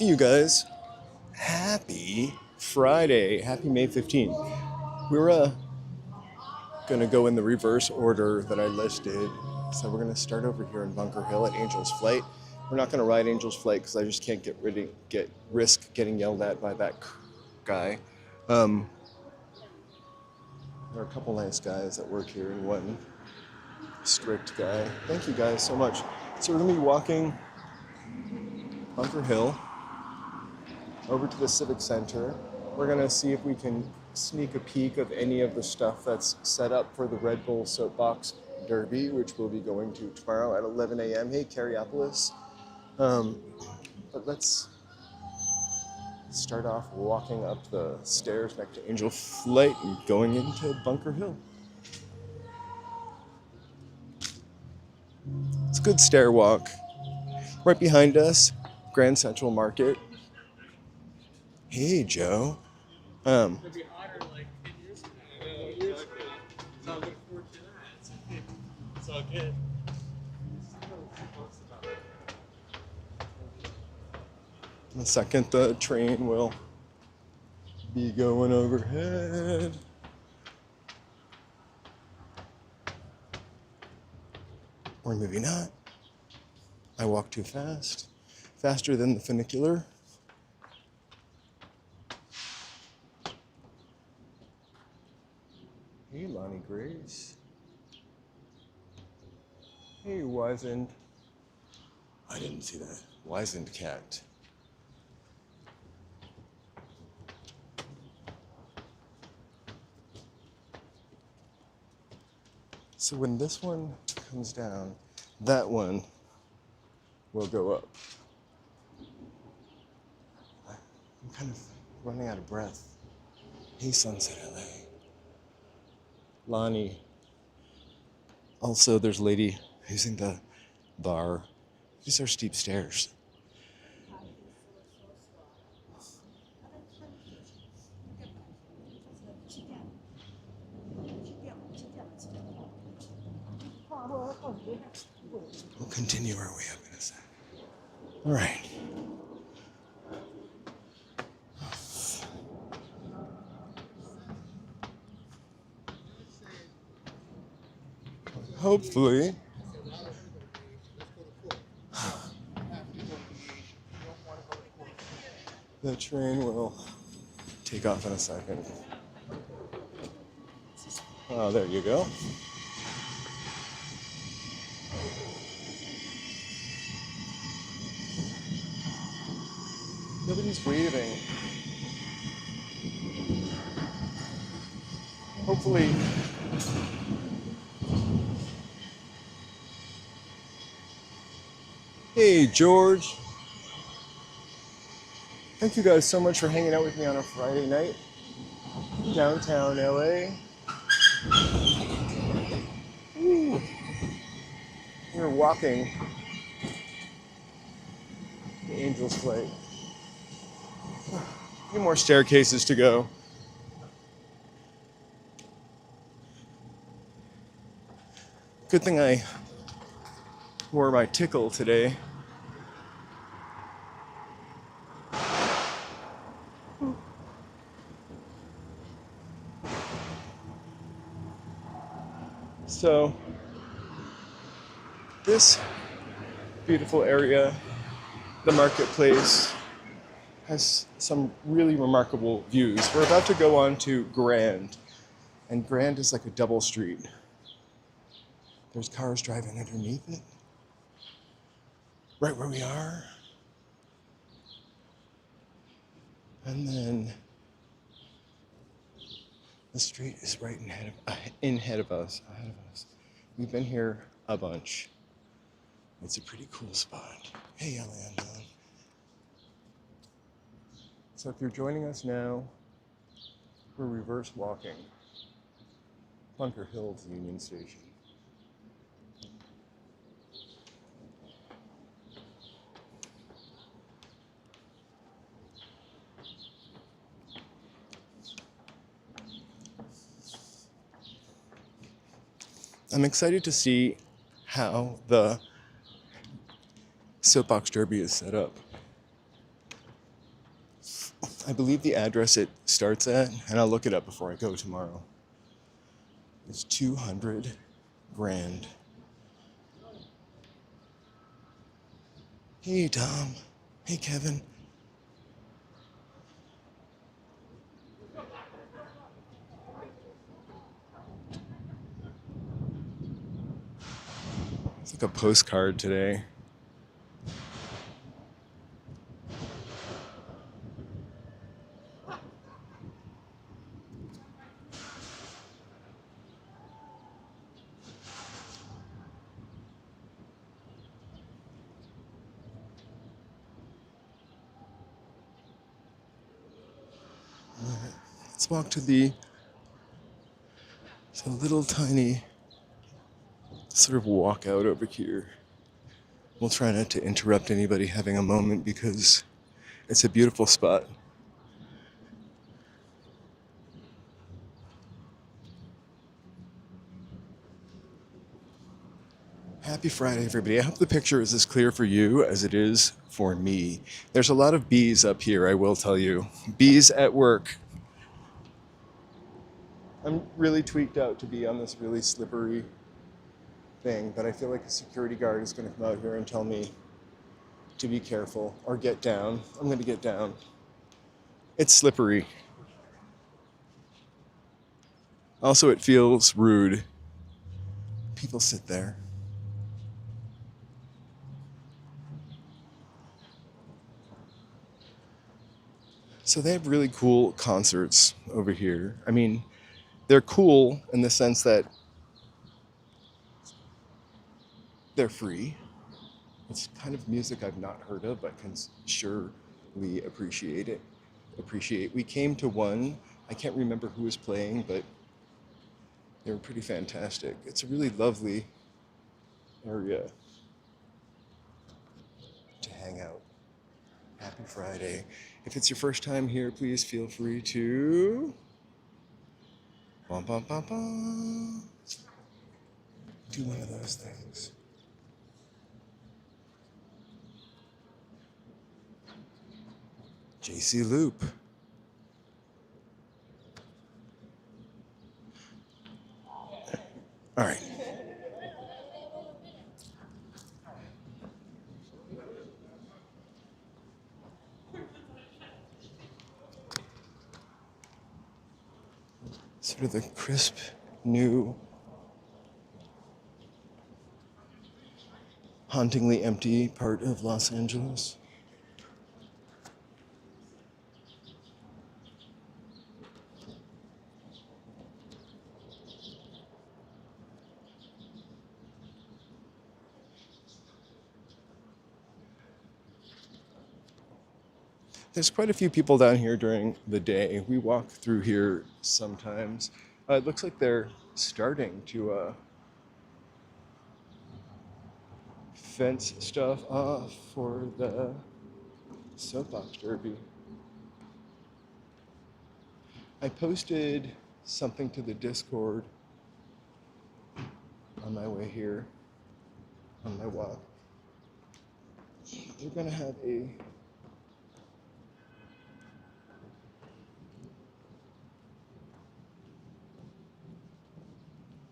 Hey, you guys. Happy Friday. Happy May 15th. We're going to go in the reverse order that I listed. So we're going to start over here in Bunker Hill at Angel's Flight. We're not going to ride Angel's Flight because I just can't risk getting yelled at by that guy. There are a couple nice guys that work here and one strict guy. Thank you guys so much. So we're going to be walking Bunker Hill over to the Civic Center. We're gonna see if we can sneak a peek of any of the stuff that's set up for the Red Bull Soapbox Derby, which we'll be going to tomorrow at 11 a.m. Hey, Cariopolis. But let's start off walking up the stairs next to Angel Flight and going into Bunker Hill. It's a good stair walk. Right behind us, Grand Central Market. Hey, Joe. It'd be hotter like 10 years from now. I know, exactly. So I look forward to that. It's all good. In a second, the train will be going overhead. Or maybe not. I walk too fast. Faster than the funicular. Hey, Lonnie Grace. Hey, wizened. I didn't see that. Wizened cat. So when this one comes down, that one will go up. I'm kind of running out of breath. Hey, Sunset LA. Lonnie. Also, there's a lady using the bar. These are steep stairs. We'll continue our way up in a sec. All right. Hopefully, the train will take off in a second. Oh, there you go. Nobody's waving. Hopefully, hey, George. Thank you guys so much for hanging out with me on a Friday night. Downtown LA. Ooh. We're walking the Angel's Flight. A few more staircases to go. Good thing I wore my tickle today. So, this beautiful area, the marketplace, has some really remarkable views. We're about to go on to Grand, and Grand is like a double street. There's cars driving underneath it, right where we are. And then the street is right ahead of us. We've been here a bunch. It's a pretty cool spot. Hey, Alejandro. So if you're joining us now, we're reverse walking Bunker Hill to Union Station. I'm excited to see how the Soapbox Derby is set up. I believe the address it starts at, and I'll look it up before I go tomorrow. It's 200 grand. Hey, Tom. Hey, Kevin. It's like a postcard today. Let's walk to the little tiny sort of walkout over here. We'll try not to interrupt anybody having a moment because it's a beautiful spot. Happy Friday, everybody. I hope the picture is as clear for you as it is for me. There's a lot of bees up here, I will tell you. Bees at work. I'm really tweaked out to be on this really slippery thing, but I feel like a security guard is going to come out here and tell me to be careful or get down. I'm going to get down. It's slippery. Also, it feels rude. People sit there. So they have really cool concerts over here. I mean, they're cool in the sense that they're free. It's kind of music I've not heard of, but can surely appreciate it. We came to one, I can't remember who was playing, but they were pretty fantastic. It's a really lovely area to hang out. Happy Friday. If it's your first time here, please feel free to bum, bum, bum, bum. Do one of those things. JC Loop. All right. Sort of the crisp, new, hauntingly empty part of Los Angeles. There's quite a few people down here during the day. We walk through here sometimes. It looks like they're starting to fence stuff off for the soapbox derby. I posted something to the Discord on my way here, on my walk. They're gonna have a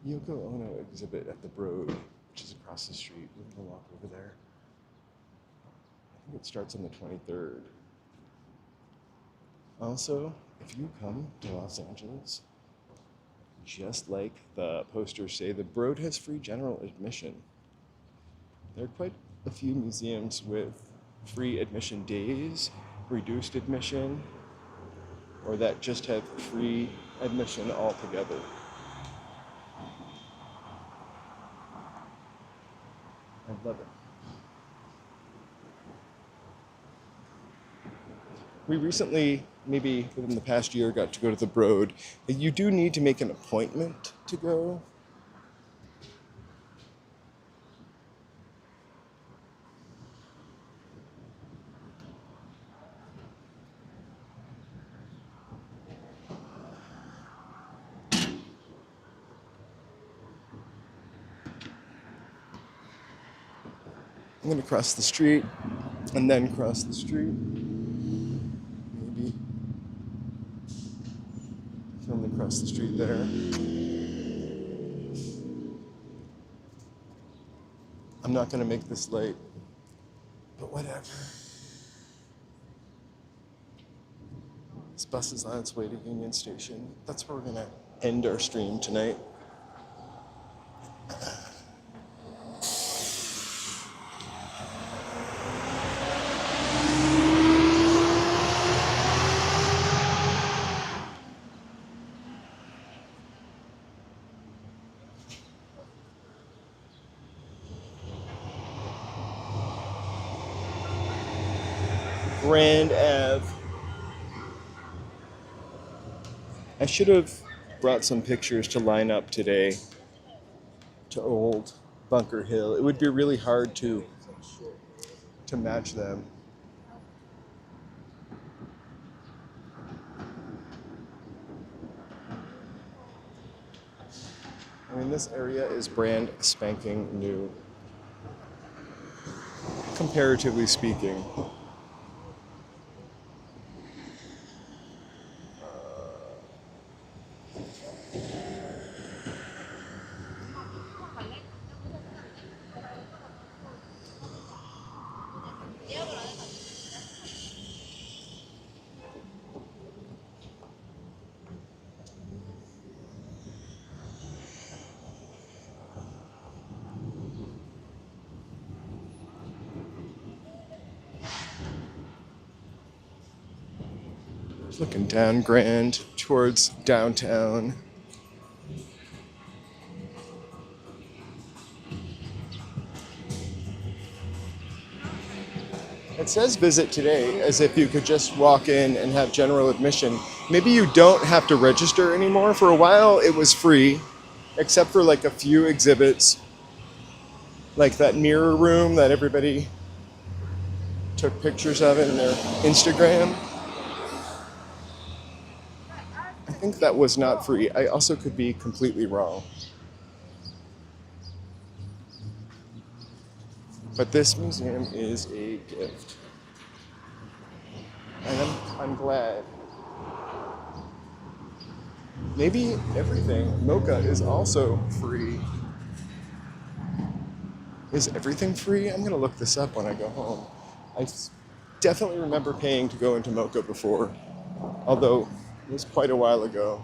Yoko Ono exhibit at the Broad, which is across the street. We're gonna walk over there. I think it starts on the 23rd. Also, if you come to Los Angeles, just like the posters say, the Broad has free general admission. There are quite a few museums with free admission days, reduced admission, or that just have free admission altogether. I love it. We recently, maybe within the past year, got to go to the Broad. You do need to make an appointment to go. I'm gonna cross the street and then cross the street. Maybe across the street there. I'm not going to make this late, but whatever. This bus is on its way to Union Station. That's where we're going to end our stream tonight. Grand Ave. I should have brought some pictures to line up today to old Bunker Hill. It would be really hard to match them. I mean, this area is brand spanking new, comparatively speaking. Looking down Grand towards downtown. It says visit today, as if you could just walk in and have general admission. Maybe you don't have to register anymore. For a while it was free, except for like a few exhibits, like that mirror room that everybody took pictures of in their Instagram. I think that was not free. I also could be completely wrong. But this museum is a gift. And I'm glad. Maybe everything. MOCA is also free. Is everything free? I'm gonna look this up when I go home. I definitely remember paying to go into MOCA before, although it was quite a while ago.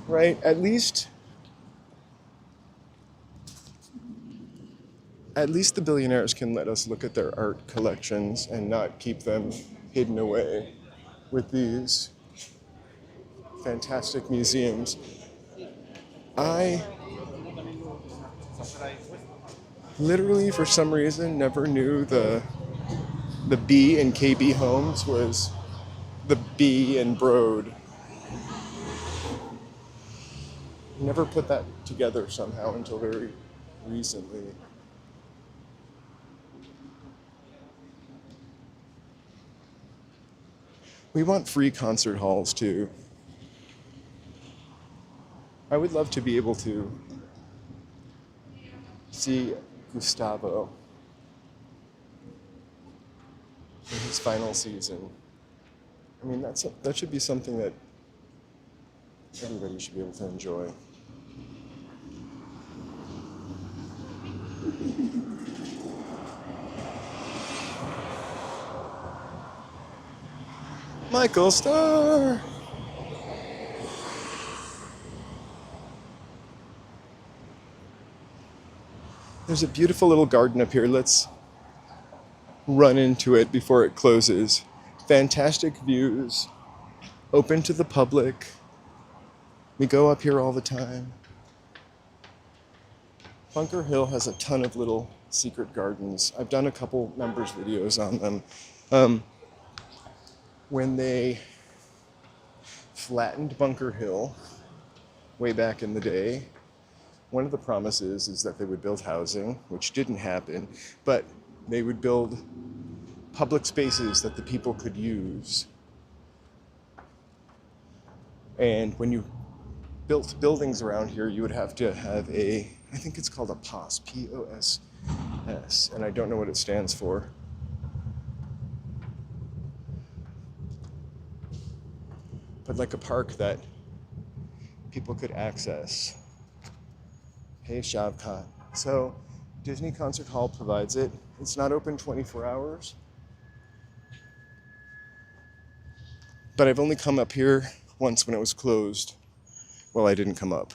Right, at least the billionaires can let us look at their art collections and not keep them hidden away with these fantastic museums. I literally, for some reason, never knew the B in KB Homes was the B in Broad. Never put that together somehow until very recently. We want free concert halls too. I would love to be able to see Gustavo in his final season. I mean, that should be something that everybody should be able to enjoy. Michael Starr! There's a beautiful little garden up here. Let's run into it before it closes. Fantastic views, open to the public. We go up here all the time. Bunker Hill has a ton of little secret gardens. I've done a couple members videos on them. When they flattened Bunker Hill way back in the day, one of the promises is that they would build housing, which didn't happen, but they would build public spaces that the people could use. And when you built buildings around here, you would have to have I think it's called a POS, P-O-S-S, and I don't know what it stands for. but like a park that people could access. Hey, Shavkat. So, Disney Concert Hall provides it. It's not open 24 hours, but I've only come up here once when it was closed. Well, I didn't come up.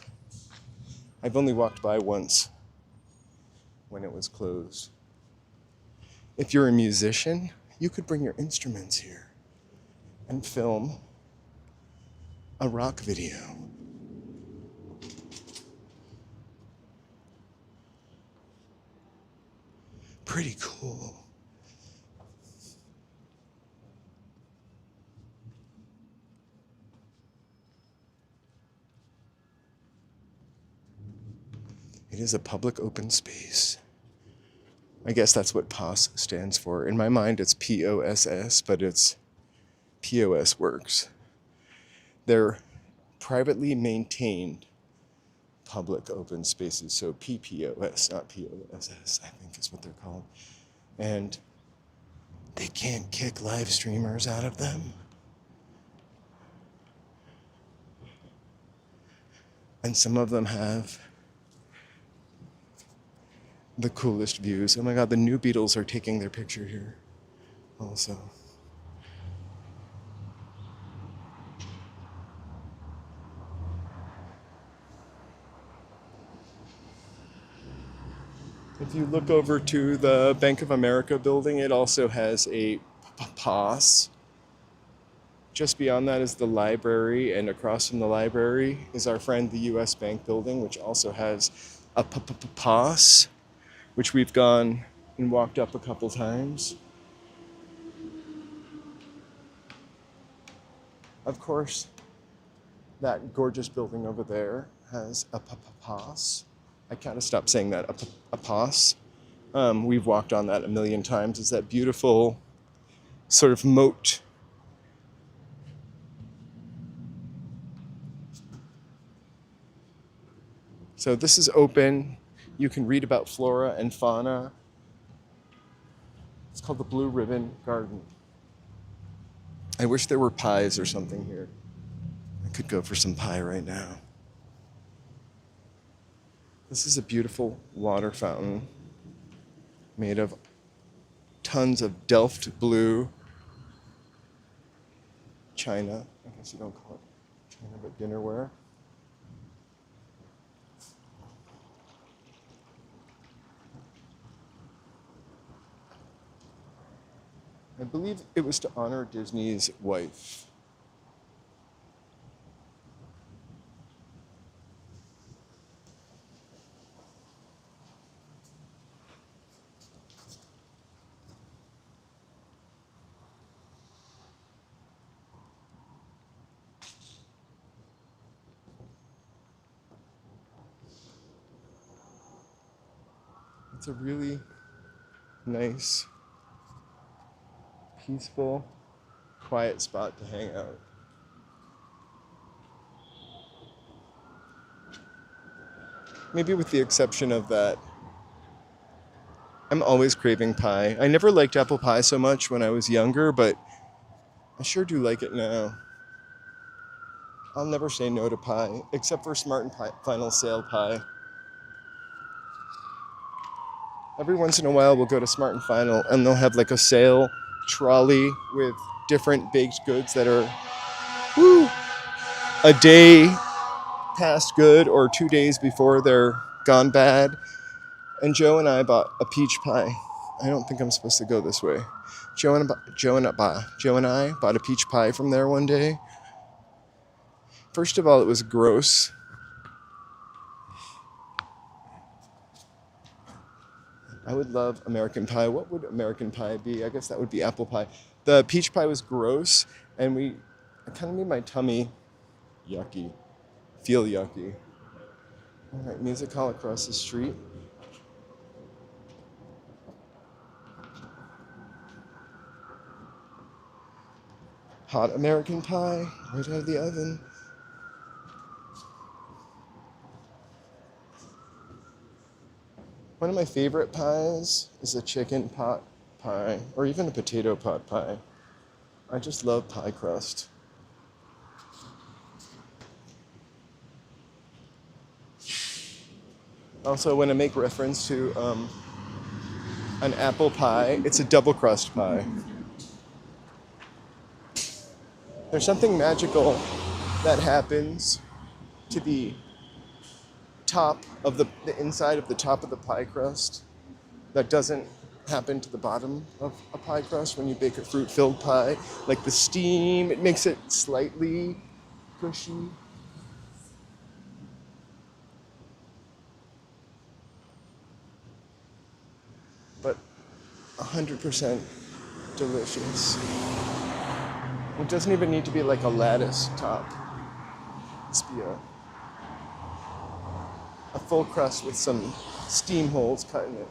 I've only walked by once when it was closed. If you're a musician, you could bring your instruments here and film a rock video. Pretty cool. It is a public open space. I guess that's what POS stands for. In my mind, it's POSS, but it's POS Works. They're privately maintained public open spaces, so PPOS, not POSS, I think is what they're called. And they can't kick live streamers out of them. And some of them have the coolest views. Oh my God, the new Beatles are taking their picture here also. If you look over to the Bank of America building, it also has a POS. Just beyond that is the library, and across from the library is our friend the US Bank building, which also has a POS, which we've gone and walked up a couple times. Of course, that gorgeous building over there has a POS. I kind of stopped saying that, a POS. We've walked on that a million times. It's that beautiful sort of moat. So this is open. You can read about flora and fauna. It's called the Blue Ribbon Garden. I wish there were pies or something here. I could go for some pie right now. This is a beautiful water fountain made of tons of Delft blue china. I guess you don't call it china, but dinnerware. I believe it was to honor Disney's wife. It's a really nice, peaceful, quiet spot to hang out. Maybe with the exception of that, I'm always craving pie. I never liked apple pie so much when I was younger, but I sure do like it now. I'll never say no to pie, except for Smart and Final Sale pie. Every once in a while, we'll go to Smart and Final, and they'll have like a sale trolley with different baked goods that are a day past good or 2 days before they're gone bad. And Joe and I bought a peach pie. I don't think I'm supposed to go this way. Joe and I bought a peach pie from there one day. First of all, it was gross. I would love American pie. What would American pie be? I guess that would be apple pie. The peach pie was gross, and it kind of made my tummy yucky, feel yucky. All right, music hall across the street. Hot American pie, right out of the oven. One of my favorite pies is a chicken pot pie, or even a potato pot pie. I just love pie crust. Also, when I make reference to an apple pie, it's a double crust pie. There's something magical that happens to the top of the inside of the top of the pie crust that doesn't happen to the bottom of a pie crust when you bake a fruit-filled pie. Like the steam, it makes it slightly cushy. But 100% delicious. It doesn't even need to be like a lattice top. It's be a full crust with some steam holes cut in it.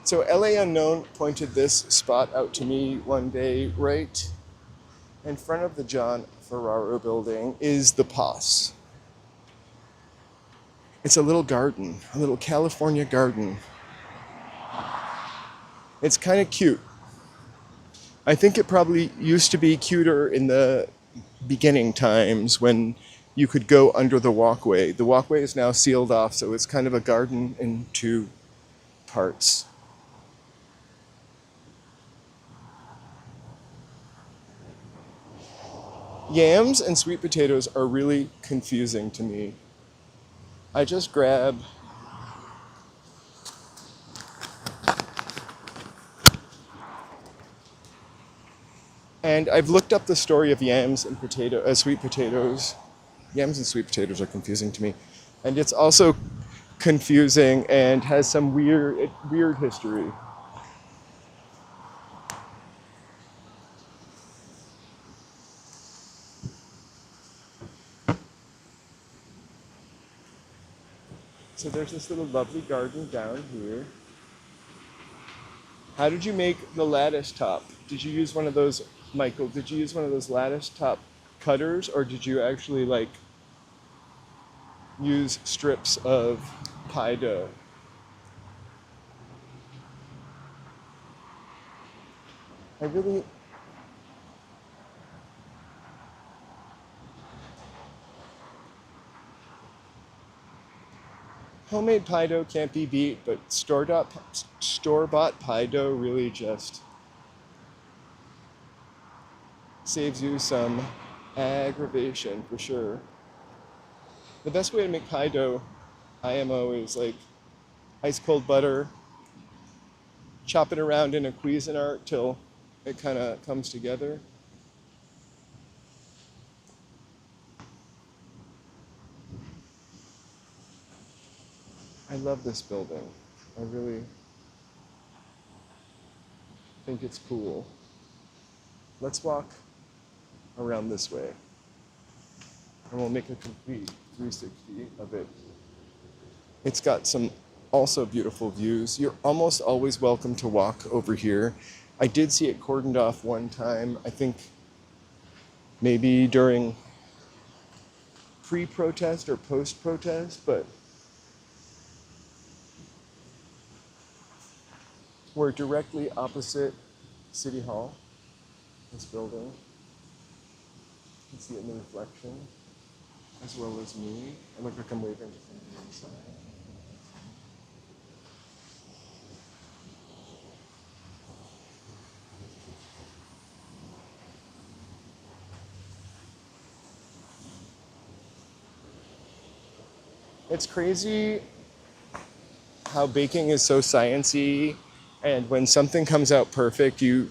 So LA Unknown pointed this spot out to me one day. Right in front of the John Ferraro building is the Pos. It's a little garden, a little California garden. It's kind of cute. I think it probably used to be cuter in the beginning times when you could go under the walkway. The walkway is now sealed off, so it's kind of a garden in two parts. Yams and sweet potatoes are really confusing to me. I just grab and I've looked up the story of yams and sweet potatoes. Yams and sweet potatoes are confusing to me. And it's also confusing and has some weird history. So there's this little lovely garden down here. How did you make the lattice top? Did you use one of those, Michael, did you use one of those lattice top cutters, or did you actually like use strips of pie dough? Homemade pie dough can't be beat, but store-bought pie dough really just saves you some aggravation for sure. The best way to make pie dough, IMO, is like ice cold butter, chop it around in a Cuisinart till it kind of comes together. I love this building. I really think it's cool. Let's walk around this way and we'll make a complete 360 of it. It's got some also beautiful views. You're almost always welcome to walk over here. I did see it cordoned off one time, I think maybe during pre-protest or post-protest, but we're directly opposite City Hall, this building. You can see it in the reflection, as well as me. I look like I'm waving from the inside. It's crazy how baking is so sciencey, and when something comes out perfect, I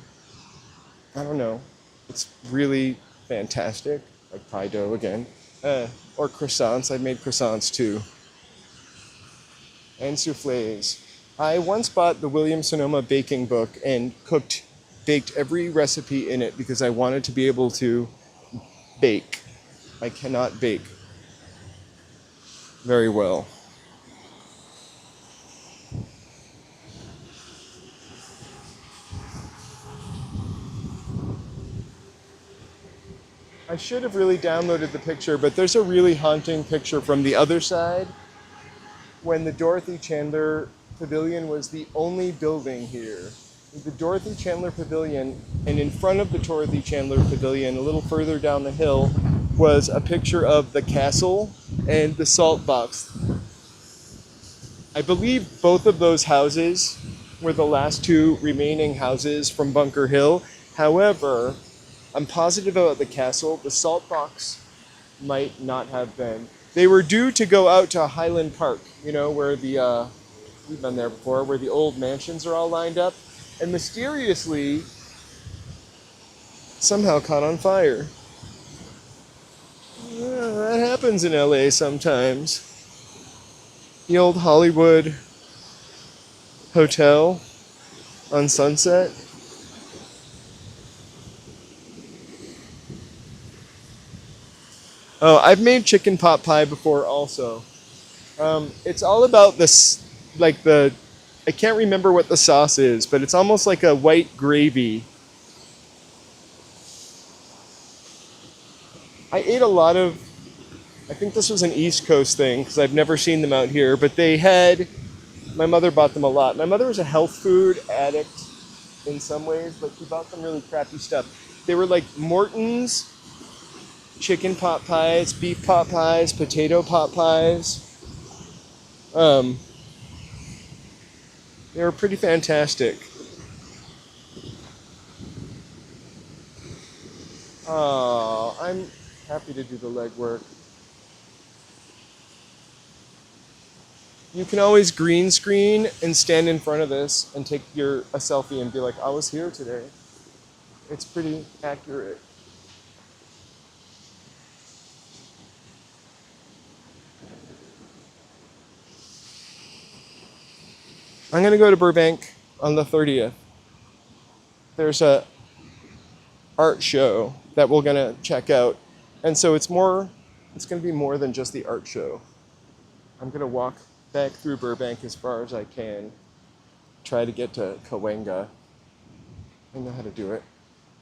don't know, it's really fantastic. Like pie dough again, or croissants. I made croissants too, and souffles. I once bought the Williams Sonoma baking book and baked every recipe in it because I wanted to be able to bake. I cannot bake very well. I should have really downloaded the picture, but there's a really haunting picture from the other side when the Dorothy Chandler Pavilion was the only building here. The Dorothy Chandler Pavilion, and in front of the Dorothy Chandler Pavilion, a little further down the hill, was a picture of the castle and the salt box. I believe both of those houses were the last two remaining houses from Bunker Hill. However, I'm positive about the castle. The salt box might not have been. They were due to go out to Highland Park, you know, where the, we've been there before, where the old mansions are all lined up, and mysteriously somehow caught on fire. That happens in LA sometimes. The old Hollywood Hotel on Sunset. Oh, I've made chicken pot pie before also. It's all about this, like I can't remember what the sauce is, but it's almost like a white gravy. I ate a lot of, I think this was an East Coast thing because I've never seen them out here, but my mother bought them a lot. My mother was a health food addict in some ways, but she bought some really crappy stuff. They were like Morton's chicken pot pies, beef pot pies, potato pot pies. They were pretty fantastic. Oh, I'm happy to do the legwork. You can always green screen and stand in front of this and take a selfie and be like, I was here today. It's pretty accurate. I'm gonna go to Burbank on the 30th. There's a art show that we're gonna check out. And so it's gonna be more than just the art show. I'm gonna walk back through Burbank as far as I can. Try to get to Cahuenga. I know how to do it.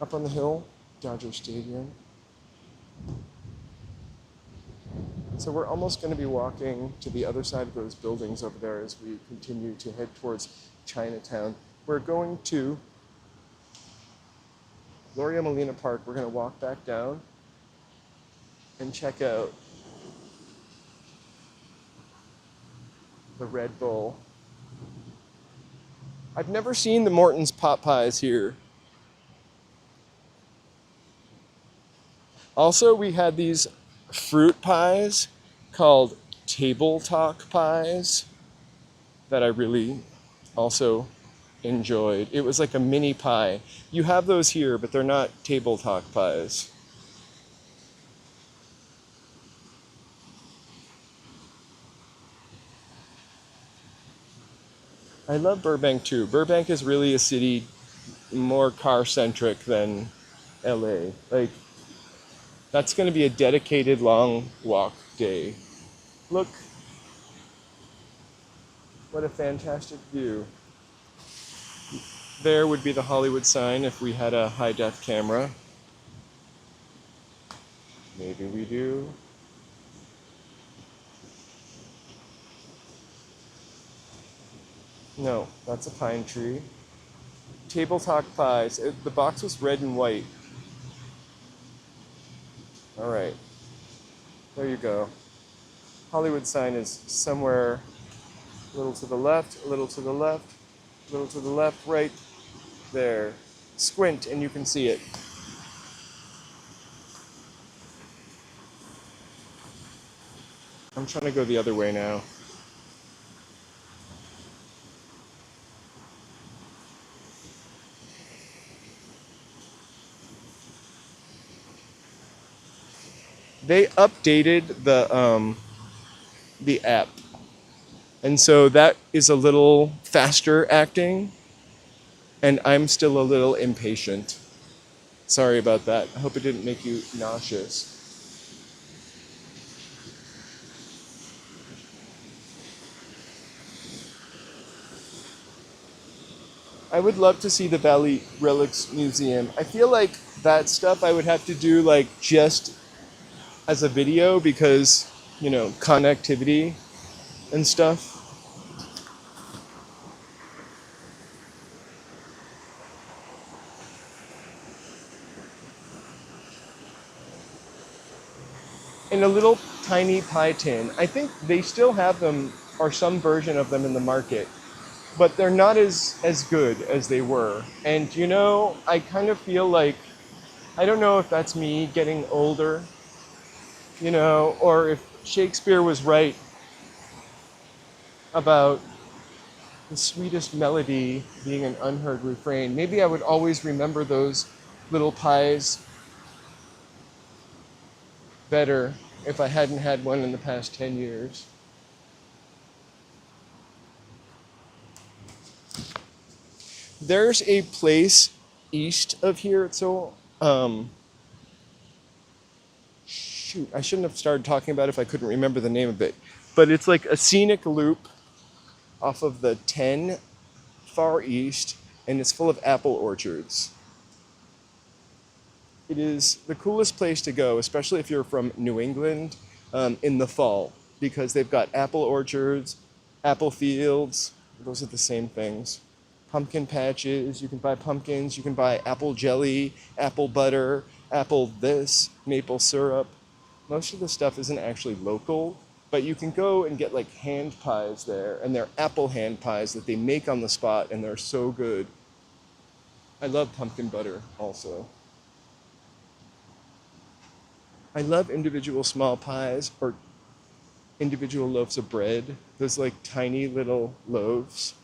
Up on the hill, Dodger Stadium. So we're almost going to be walking to the other side of those buildings over there as we continue to head towards Chinatown. We're going to Gloria Molina Park. We're going to walk back down and check out the Red Bull. I've never seen the Morton's pot pies here. Also, we had these fruit pies called Table Talk pies that I really also enjoyed. It was like a mini pie. You have those here, but they're not Table Talk pies. I love Burbank too. Burbank is really a city more car-centric than LA. Like, that's going to be a dedicated long walk day. Look, what a fantastic view. There would be the Hollywood sign if we had a high-def camera. Maybe we do. No, that's a pine tree. Table Talk pies. The box was red and white. All right. There you go. Hollywood sign is somewhere a little to the left, a little to the left, a little to the left, right there. Squint and you can see it. I'm trying to go the other way now. They updated the app, and so that is a little faster acting, and I'm still a little impatient. Sorry about that. I hope it didn't make you nauseous. I would love to see the Valley Relics Museum. I feel like that stuff I would have to do like just as a video because, you know, connectivity and stuff. in a little tiny pie tin. I think they still have them or some version of them in the market, but they're not as good as they were. And you know, I kind of feel like, I don't know if that's me getting older, you know, or if Shakespeare was right about the sweetest melody being an unheard refrain. Maybe I would always remember those little pies better if I hadn't had one in the past 10 years. There's a place east of here, so shoot, I shouldn't have started talking about it if I couldn't remember the name of it. But it's like a scenic loop off of the 10 far east, and it's full of apple orchards. It is the coolest place to go, especially if you're from New England, in the fall, because they've got apple orchards, apple fields. Those are the same things. Pumpkin patches. You can buy pumpkins. You can buy apple jelly, apple butter, apple this, maple syrup. Most of the stuff isn't actually local, but you can go and get like hand pies there, and they're apple hand pies that they make on the spot, and they're so good. I love pumpkin butter also. I love individual small pies or individual loaves of bread. Those like tiny little loaves.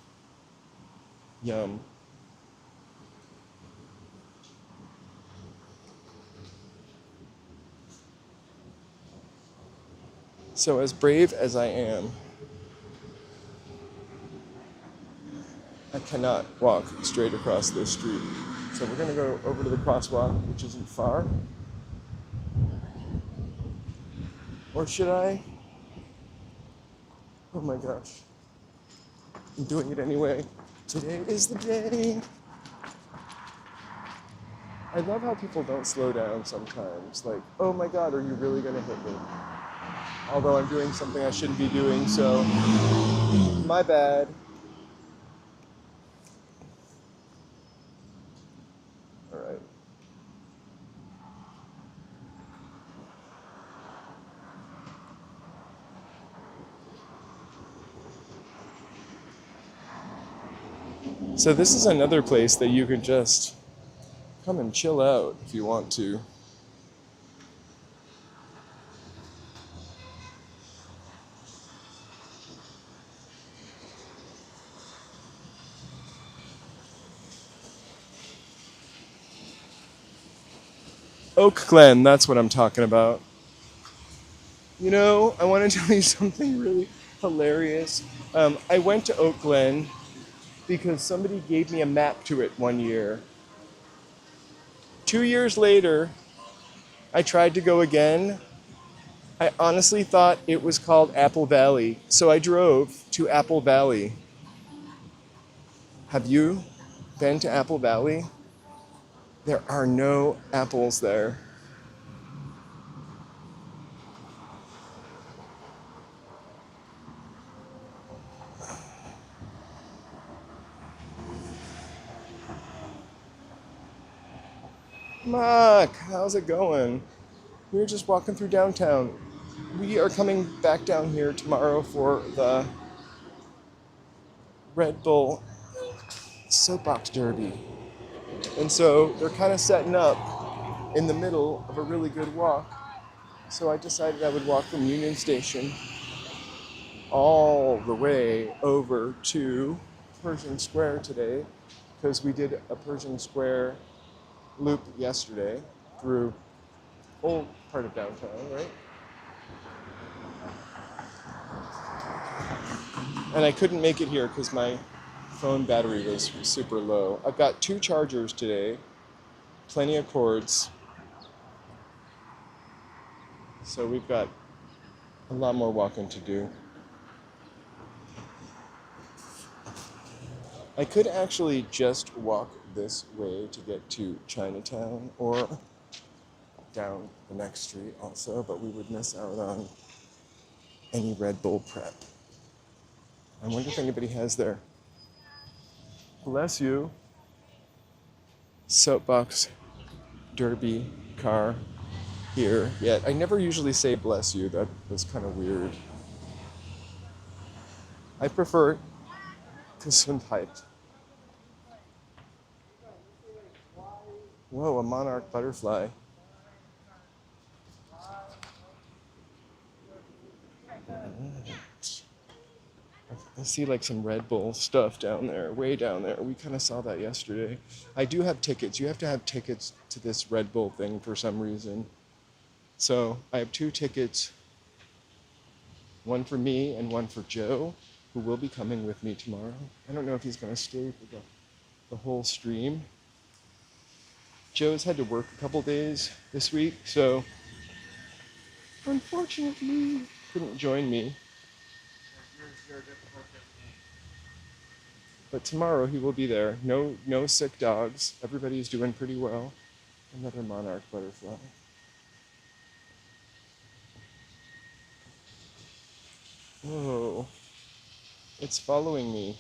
Yum. So as brave as I am, I cannot walk straight across this street. So we're gonna go over to the crosswalk, which isn't far. Or should I? Oh my gosh. I'm doing it anyway. Today is the day. I love how people don't slow down sometimes. Like, oh my God, are you really gonna hit me? Although I'm doing something I shouldn't be doing, so my bad. All right. So this is another place that you could just come and chill out if you want to. Oak Glen, that's what I'm talking about. You know, I want to tell you something really hilarious. I went to Oak Glen because somebody gave me a map to it one year. 2 years later, I tried to go again. I honestly thought it was called Apple Valley, so I drove to Apple Valley. Have you been to Apple Valley? There are no apples there. Mark, how's it going? We were just walking through downtown. We are coming back down here tomorrow for the Red Bull Soapbox Derby. And so they're kind of setting up in the middle of a really good walk. So I decided I would walk from Union Station all the way over to Pershing Square today, because we did a Pershing Square loop yesterday through whole part of downtown, right? And I couldn't make it here because my phone battery was super low. I've got 2 chargers today, plenty of cords. So we've got a lot more walking to do. I could actually just walk this way to get to Chinatown or down the next street also, but we would miss out on any Red Bull prep. I wonder if anybody has their, bless you, soapbox derby car. here yet. I never usually say bless you. That was kind of weird. I prefer Gesundheit. Whoa, a monarch butterfly. I see like some Red Bull stuff down there, way down there. We kind of saw that yesterday. I do have tickets. You have to have tickets to this Red Bull thing for some reason. So I have 2 tickets, one for me and one for Joe, who will be coming with me tomorrow. I don't know if he's going to stay for the whole stream. Joe's had to work a couple days this week, so unfortunately couldn't join me. You're a difficult young But tomorrow he will be there. No sick dogs. Everybody's doing pretty well. Another monarch butterfly. Whoa. It's following me.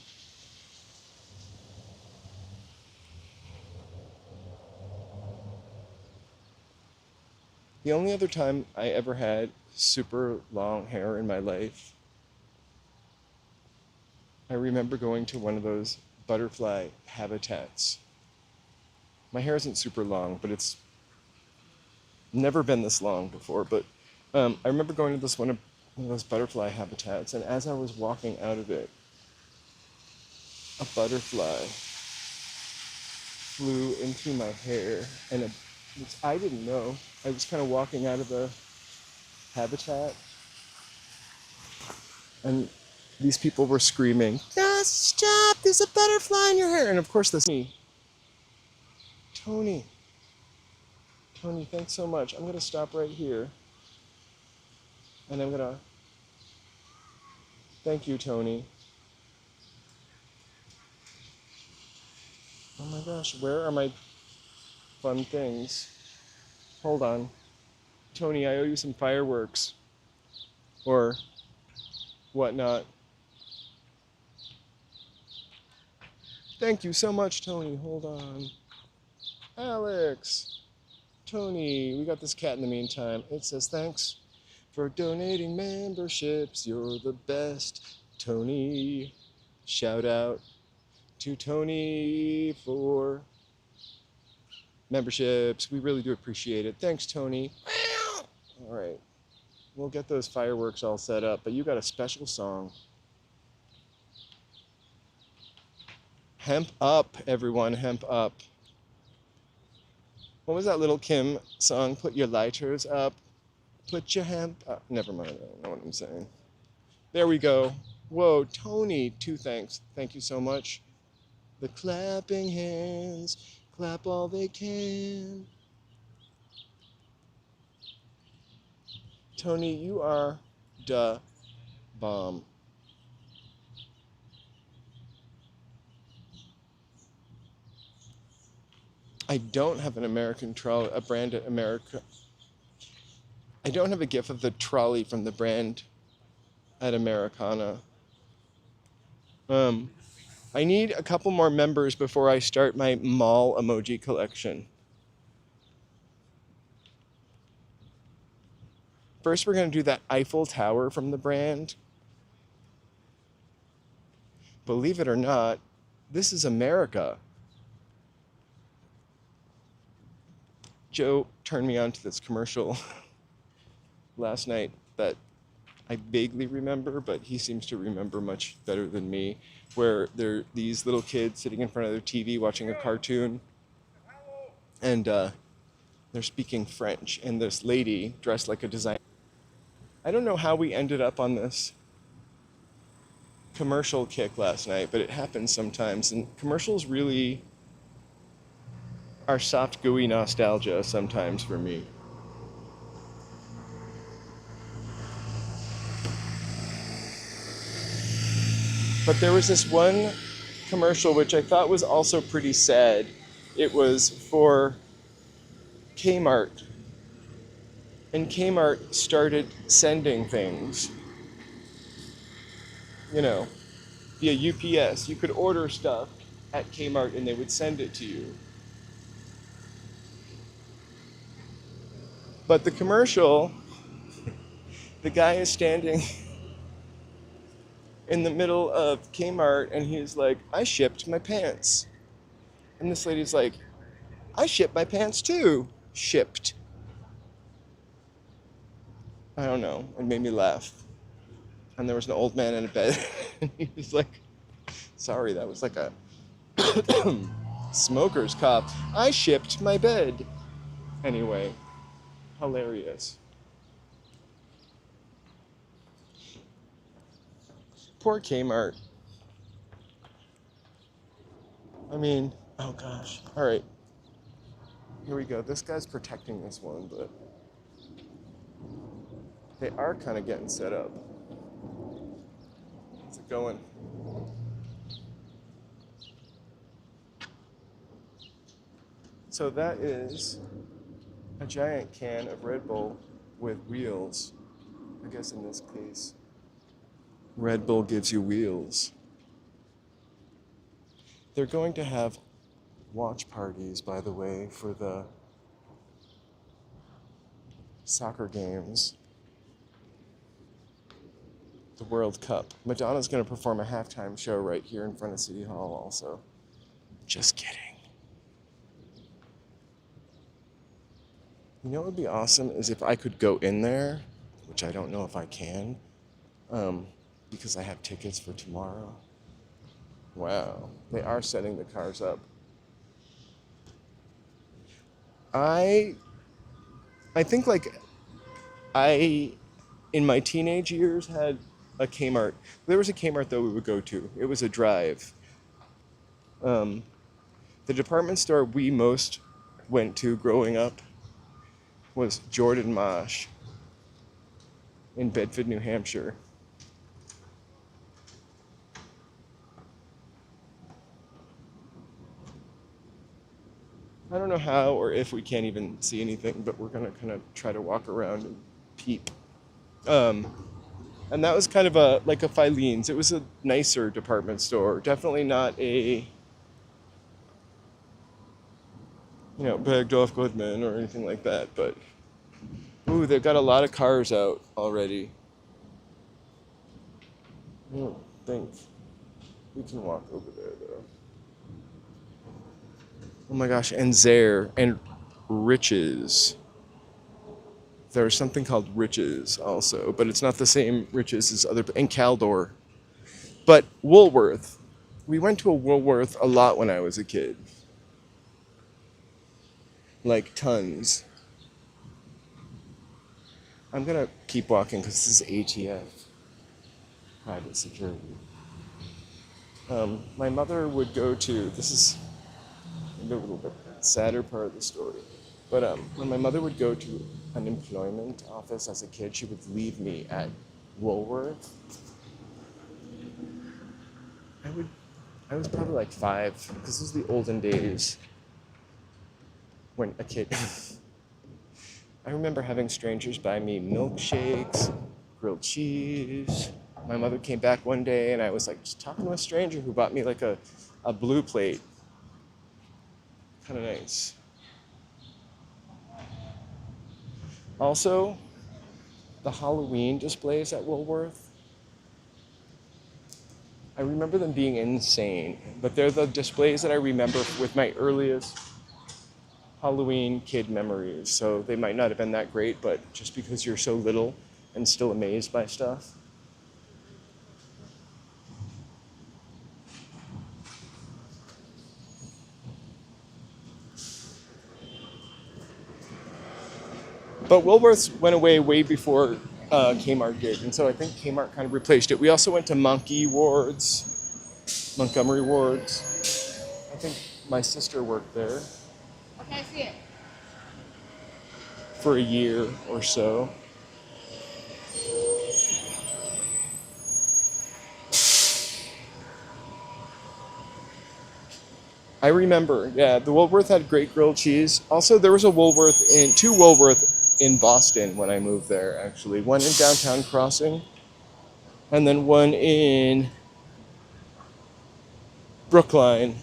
The only other time I ever had super long hair in my life, I remember going to one of those butterfly habitats. My hair isn't super long, but it's never been this long before. But I remember going to this one of those butterfly habitats, and as I was walking out of it, a butterfly flew into my hair, and which I didn't know. I was kind of walking out of the habitat, and these people were screaming, "Ah, stop! There's a butterfly in your hair!" And of course, that's me. Tony, thanks so much. I'm gonna stop right here, and I'm gonna thank you, Tony. Oh my gosh, where are my fun things? Hold on. Tony, I owe you some fireworks. Or whatnot. Thank you so much, Tony. Hold on. Alex. Tony, we got this cat in the meantime. It says, thanks for donating memberships. You're the best, Tony. Shout out to Tony for memberships. We really do appreciate it. Thanks, Tony. All right. We'll get those fireworks all set up, but you got a special song. Hemp up, everyone, hemp up. What was that Little Kim song? Put your lighters up. Put your hemp up. Never mind, I don't know what I'm saying. There we go. Whoa, Tony, 2 thanks. Thank you so much. The clapping hands, clap all they can. Tony, you are da bomb. I don't have an American trolley, a brand at America. I don't have a GIF of the trolley from the brand at Americana. I need a couple more members before I start my mall emoji collection. First, we're going to do that Eiffel Tower from the brand. Believe it or not, this is America. Joe turned me on to this commercial last night that I vaguely remember, but he seems to remember much better than me, where there are these little kids sitting in front of their TV watching a cartoon, and they're speaking French, and this lady dressed like a designer. I don't know how we ended up on this commercial kick last night, but it happens sometimes, and commercials really are soft, gooey nostalgia sometimes for me. But there was this one commercial which I thought was also pretty sad. It was for Kmart. And Kmart started sending things, you know, via UPS. You could order stuff at Kmart and they would send it to you. But the commercial, the guy is standing in the middle of Kmart and he's like, I shipped my pants. And this lady's like, I shipped my pants too. Shipped. I don't know. It made me laugh. And there was an old man in a bed. And he was like, sorry, that was like a smoker's cop. I shipped my bed. Anyway, hilarious. Poor Kmart. I mean, oh gosh. All right. Here we go. This guy's protecting this one, but they are kind of getting set up. How's it going? So that is a giant can of Red Bull with wheels. I guess in this case, Red Bull gives you wheels. They're going to have watch parties, by the way, for the soccer games. The World Cup. Madonna's going to perform a halftime show right here in front of City Hall also. Just kidding. You know what would be awesome is if I could go in there, which I don't know if I can, because I have tickets for tomorrow. Wow, they are setting the cars up. I think like in my teenage years had a Kmart. There was a Kmart that we would go to. It was a drive. The department store we most went to growing up was Jordan Mosh in Bedford, New Hampshire. I don't know how or if we can't even see anything, but we're gonna kind of try to walk around and peep. And that was kind of like a Filene's. It was a nicer department store. Definitely not a, Bergdorf Goodman or anything like that, but ooh, they've got a lot of cars out already. I don't think we can walk over there though. Oh my gosh, and Zare and Riches. There's something called Riches also, but it's not the same Riches as other, and Caldor. But Woolworth. We went to a Woolworth a lot when I was a kid. Like tons. I'm gonna keep walking because this is ATF, private security. My mother would go to, this is a little bit sadder part of the story, but when my mother would go to an employment office as a kid, she would leave me at Woolworth. I was probably like 5, because this was the olden days when a kid, I remember having strangers buy me milkshakes, grilled cheese. My mother came back one day and I was like just talking to a stranger who bought me like a blue plate. Kind of nice. Also, the Halloween displays at Woolworth, I remember them being insane, but they're the displays that I remember with my earliest Halloween kid memories. So they might not have been that great, but just because you're so little and still amazed by stuff. But Woolworths went away way before Kmart did, and so I think Kmart kind of replaced it. We also went to Montgomery Ward's. I think my sister worked there. Okay, I see it. For a year or so. I remember, yeah, the Woolworth had great grilled cheese. Also, there was two Woolworth in Boston when I moved there, actually. One in downtown Crossing, and then one in Brookline.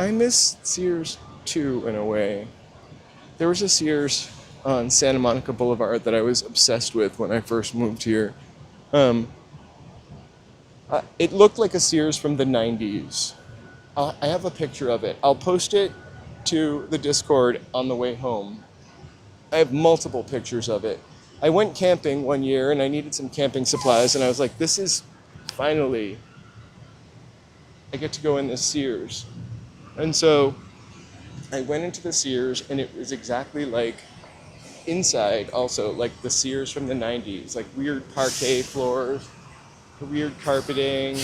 I miss Sears too, in a way. There was a Sears on Santa Monica Boulevard that I was obsessed with when I first moved here. Um, it looked like a Sears from the 90s. I have a picture of it. I'll post it to the Discord on the way home. I have multiple pictures of it. I went camping one year and I needed some camping supplies, and I was like, this is finally, I get to go in this Sears. And so I went into the Sears, and it was exactly like inside also, like the Sears from the 90s, like weird parquet floors, weird carpeting,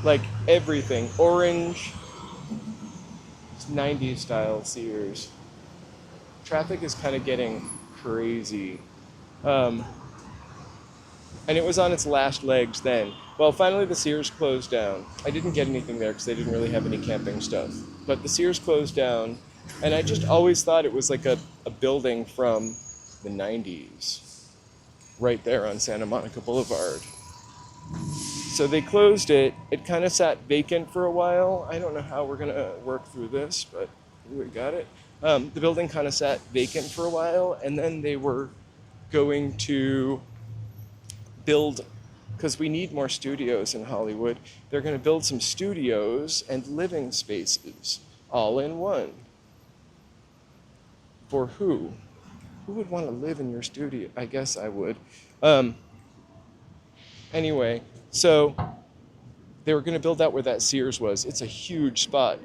like everything. Orange, 90s style Sears. Traffic is kind of getting crazy. And it was on its last legs then. Well, finally the Sears closed down. I didn't get anything there because they didn't really have any camping stuff. But the Sears closed down, and I just always thought it was like a building from the 90s, right there on Santa Monica Boulevard. So they closed it. It kind of sat vacant for a while. I don't know how we're gonna work through this, but we got it. The building kind of sat vacant for a while, and then they were going to build, because we need more studios in Hollywood, they're going to build some studios and living spaces all in one. For who? Who would want to live in your studio? I guess I would. Anyway, so they were going to build out where that Sears was. It's a huge spot.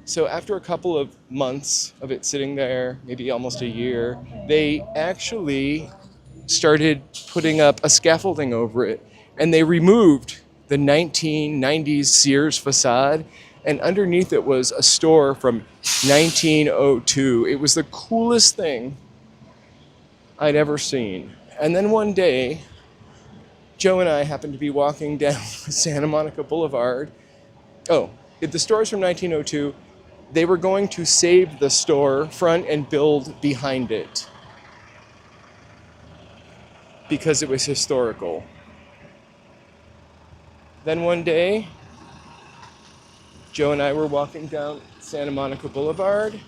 So after a couple of months of it sitting there, maybe almost a year, they actually started putting up a scaffolding over it, and they removed the 1990s Sears facade, and underneath it was a store from 1902. It was the coolest thing I'd ever seen. And then one day, Joe and I happened to be walking down Santa Monica Boulevard. Oh, the store's from 1902. They were going to save the store front and build behind it, because it was historical. Then one day, Joe and I were walking down Santa Monica Boulevard,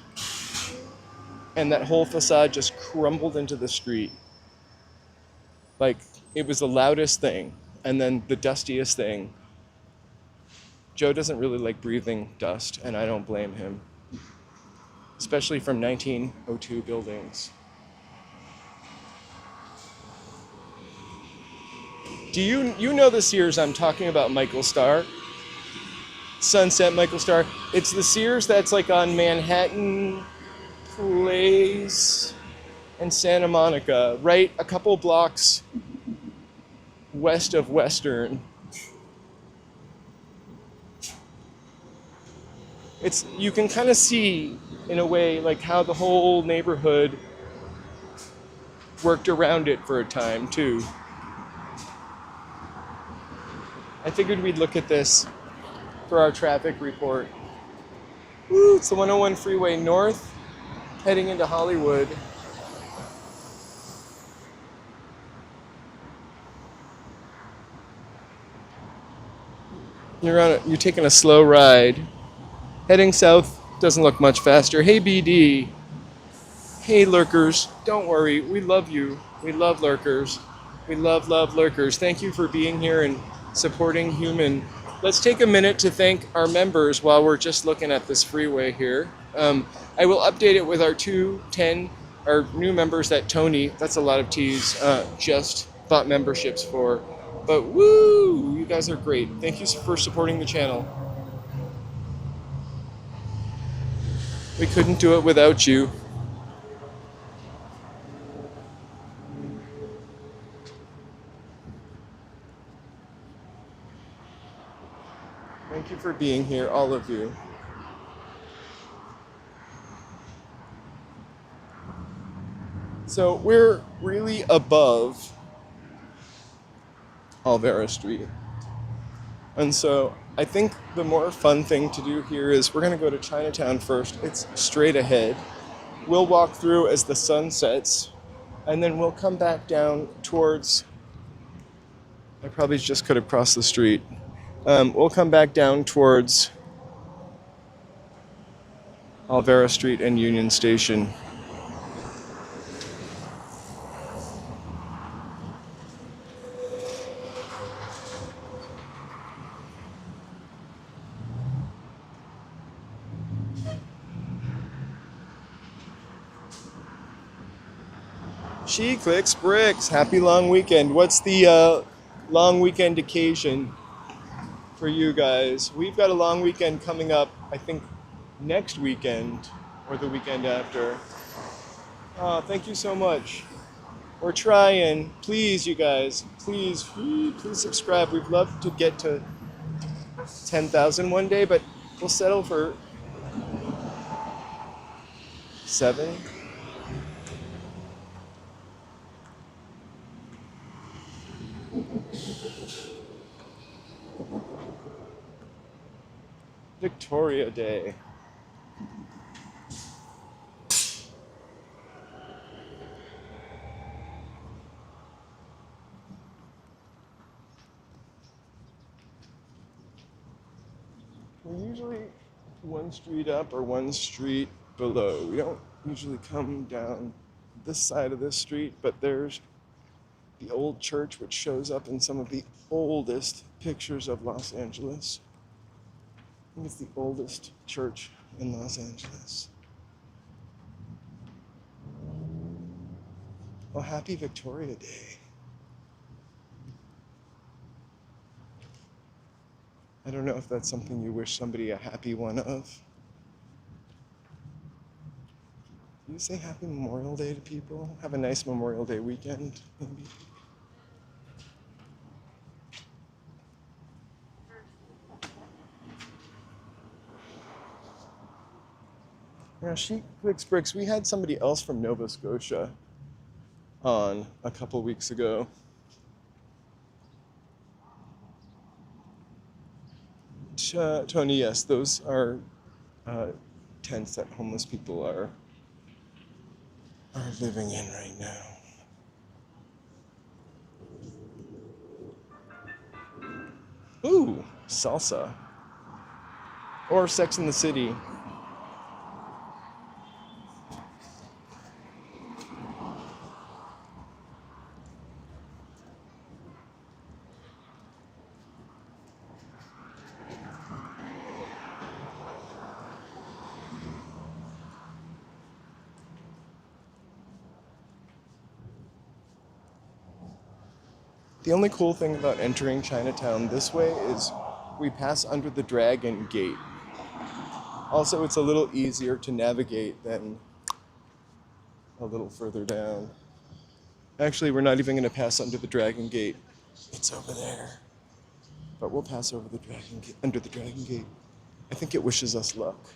and that whole facade just crumbled into the street. Like, it was the loudest thing, and then the dustiest thing. Joe doesn't really like breathing dust, and I don't blame him, especially from 1902 buildings. Do you know the Sears I'm talking about, Michael Starr? Sunset Michael Starr. It's the Sears that's like on Manhattan Place and Santa Monica, right a couple blocks west of Western. You can kind of see, in a way, like how the whole neighborhood worked around it for a time too. I figured we'd look at this for our traffic report. Woo, it's the 101 freeway north, heading into Hollywood. You're taking a slow ride. Heading south doesn't look much faster. Hey BD. Hey lurkers, don't worry, we love you. We love lurkers. We love lurkers. Thank you for being here and supporting Human. Let's take a minute to thank our members while we're just looking at this freeway here. I will update it with our our new members that Tony, that's a lot of T's, just bought memberships for. But woo, you guys are great. Thank you for supporting the channel. We couldn't do it without you. Thank you for being here, all of you. So we're really above Olvera Street. And so I think the more fun thing to do here is we're going to go to Chinatown first. It's straight ahead. We'll walk through as the sun sets, and then we'll come back down towards, I probably just could have crossed the street. We'll come back down towards Olvera Street and Union Station. She clicks bricks. Happy long weekend. What's the long weekend occasion for you guys? We've got a long weekend coming up, I think, next weekend or the weekend after. Oh, thank you so much. We're trying. Please, you guys, please subscribe. We'd love to get to 10,000 one day, but we'll settle for 7. Victoria Day. We're usually one street up or one street below. We don't usually come down this side of this street, but there's the old church, which shows up in some of the oldest pictures of Los Angeles. I think it's the oldest church in Los Angeles. Well, happy Victoria Day. I don't know if that's something you wish somebody a happy one of. Do you say happy Memorial Day to people? Have a nice Memorial Day weekend, maybe? Yeah, she clicks bricks. We had somebody else from Nova Scotia on a couple weeks ago. Tony, yes, those are tents that homeless people are living in right now. Ooh, salsa. Or Sex in the City. The only cool thing about entering Chinatown this way is we pass under the Dragon Gate. Also, it's a little easier to navigate than a little further down. Actually, we're not even going to pass under the Dragon Gate. It's over there. But we'll pass over the Dragon Gate, under the Dragon Gate. I think it wishes us luck.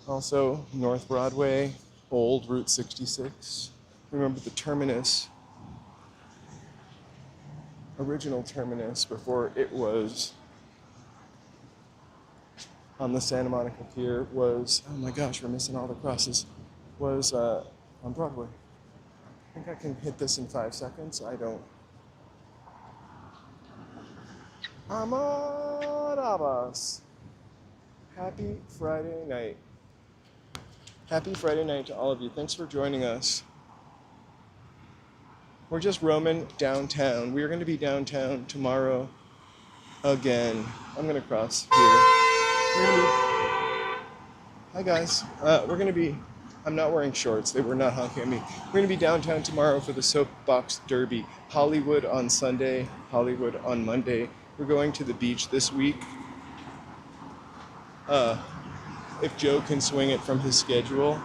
Also, North Broadway, old Route 66. Remember the terminus, original terminus before it was on the Santa Monica Pier was, oh my gosh, we're missing all the crosses, was on Broadway. I think I can hit this in 5 seconds. I don't. Amor Abbas. Happy Friday night. Happy Friday night to all of you. Thanks for joining us. We're just roaming downtown. We are going to be downtown tomorrow again. I'm going to cross here. Hi guys. We're going to be, I'm not wearing shorts. They were not honking at me. We're going to be downtown tomorrow for the Soapbox Derby. Hollywood on Sunday, Hollywood on Monday. We're going to the beach this week. If Joe can swing it from his schedule,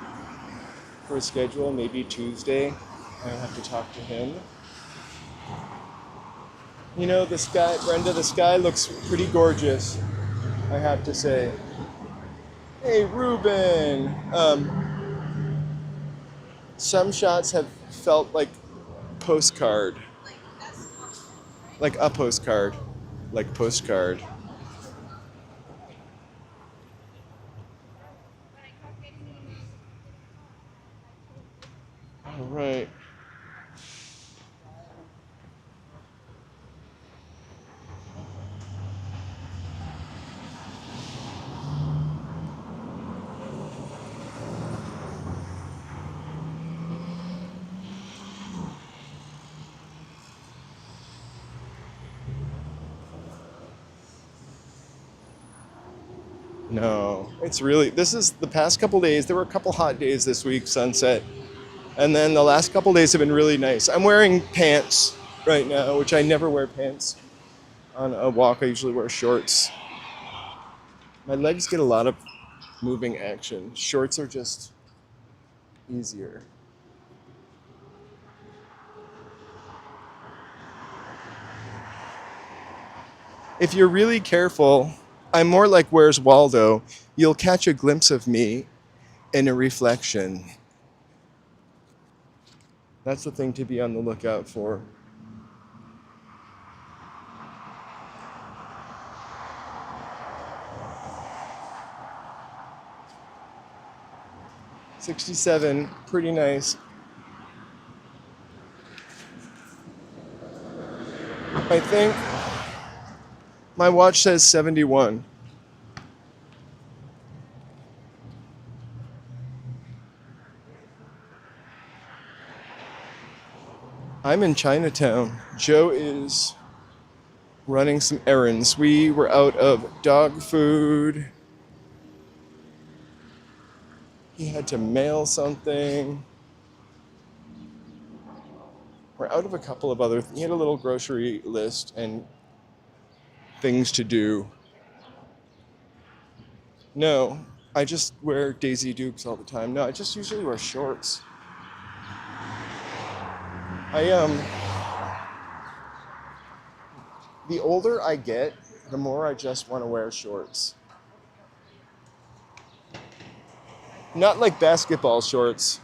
maybe Tuesday. I'll have to talk to him. You know, the sky, Brenda, the sky looks pretty gorgeous, I have to say. Hey, Ruben. Some shots have felt like postcard. Like a postcard. Like postcard. All right. No, it's really, this is the past couple days. There were a couple hot days this week, sunset. And then the last couple days have been really nice. I'm wearing pants right now, which I never wear pants on a walk. I usually wear shorts. My legs get a lot of moving action. Shorts are just easier. If you're really careful, I'm more like Where's Waldo. You'll catch a glimpse of me in a reflection. That's the thing to be on the lookout for. '67, pretty nice. I think my watch says 71. I'm in Chinatown. Joe is running some errands. We were out of dog food. He had to mail something. We're out of a couple of other. He had a little grocery list and things to do. No, I just wear Daisy Dukes all the time. No, I just usually wear shorts. The older I get, the more I just want to wear shorts. Not like basketball shorts.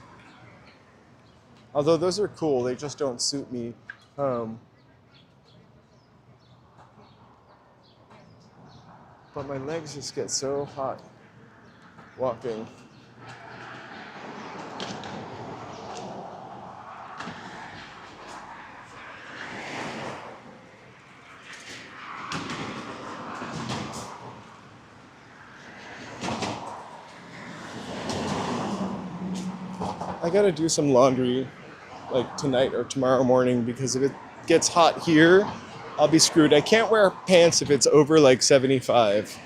Although those are cool, they just don't suit me. But my legs just get so hot walking. I gotta do some laundry like tonight or tomorrow morning because if it gets hot here, I'll be screwed. I can't wear pants if it's over like 75.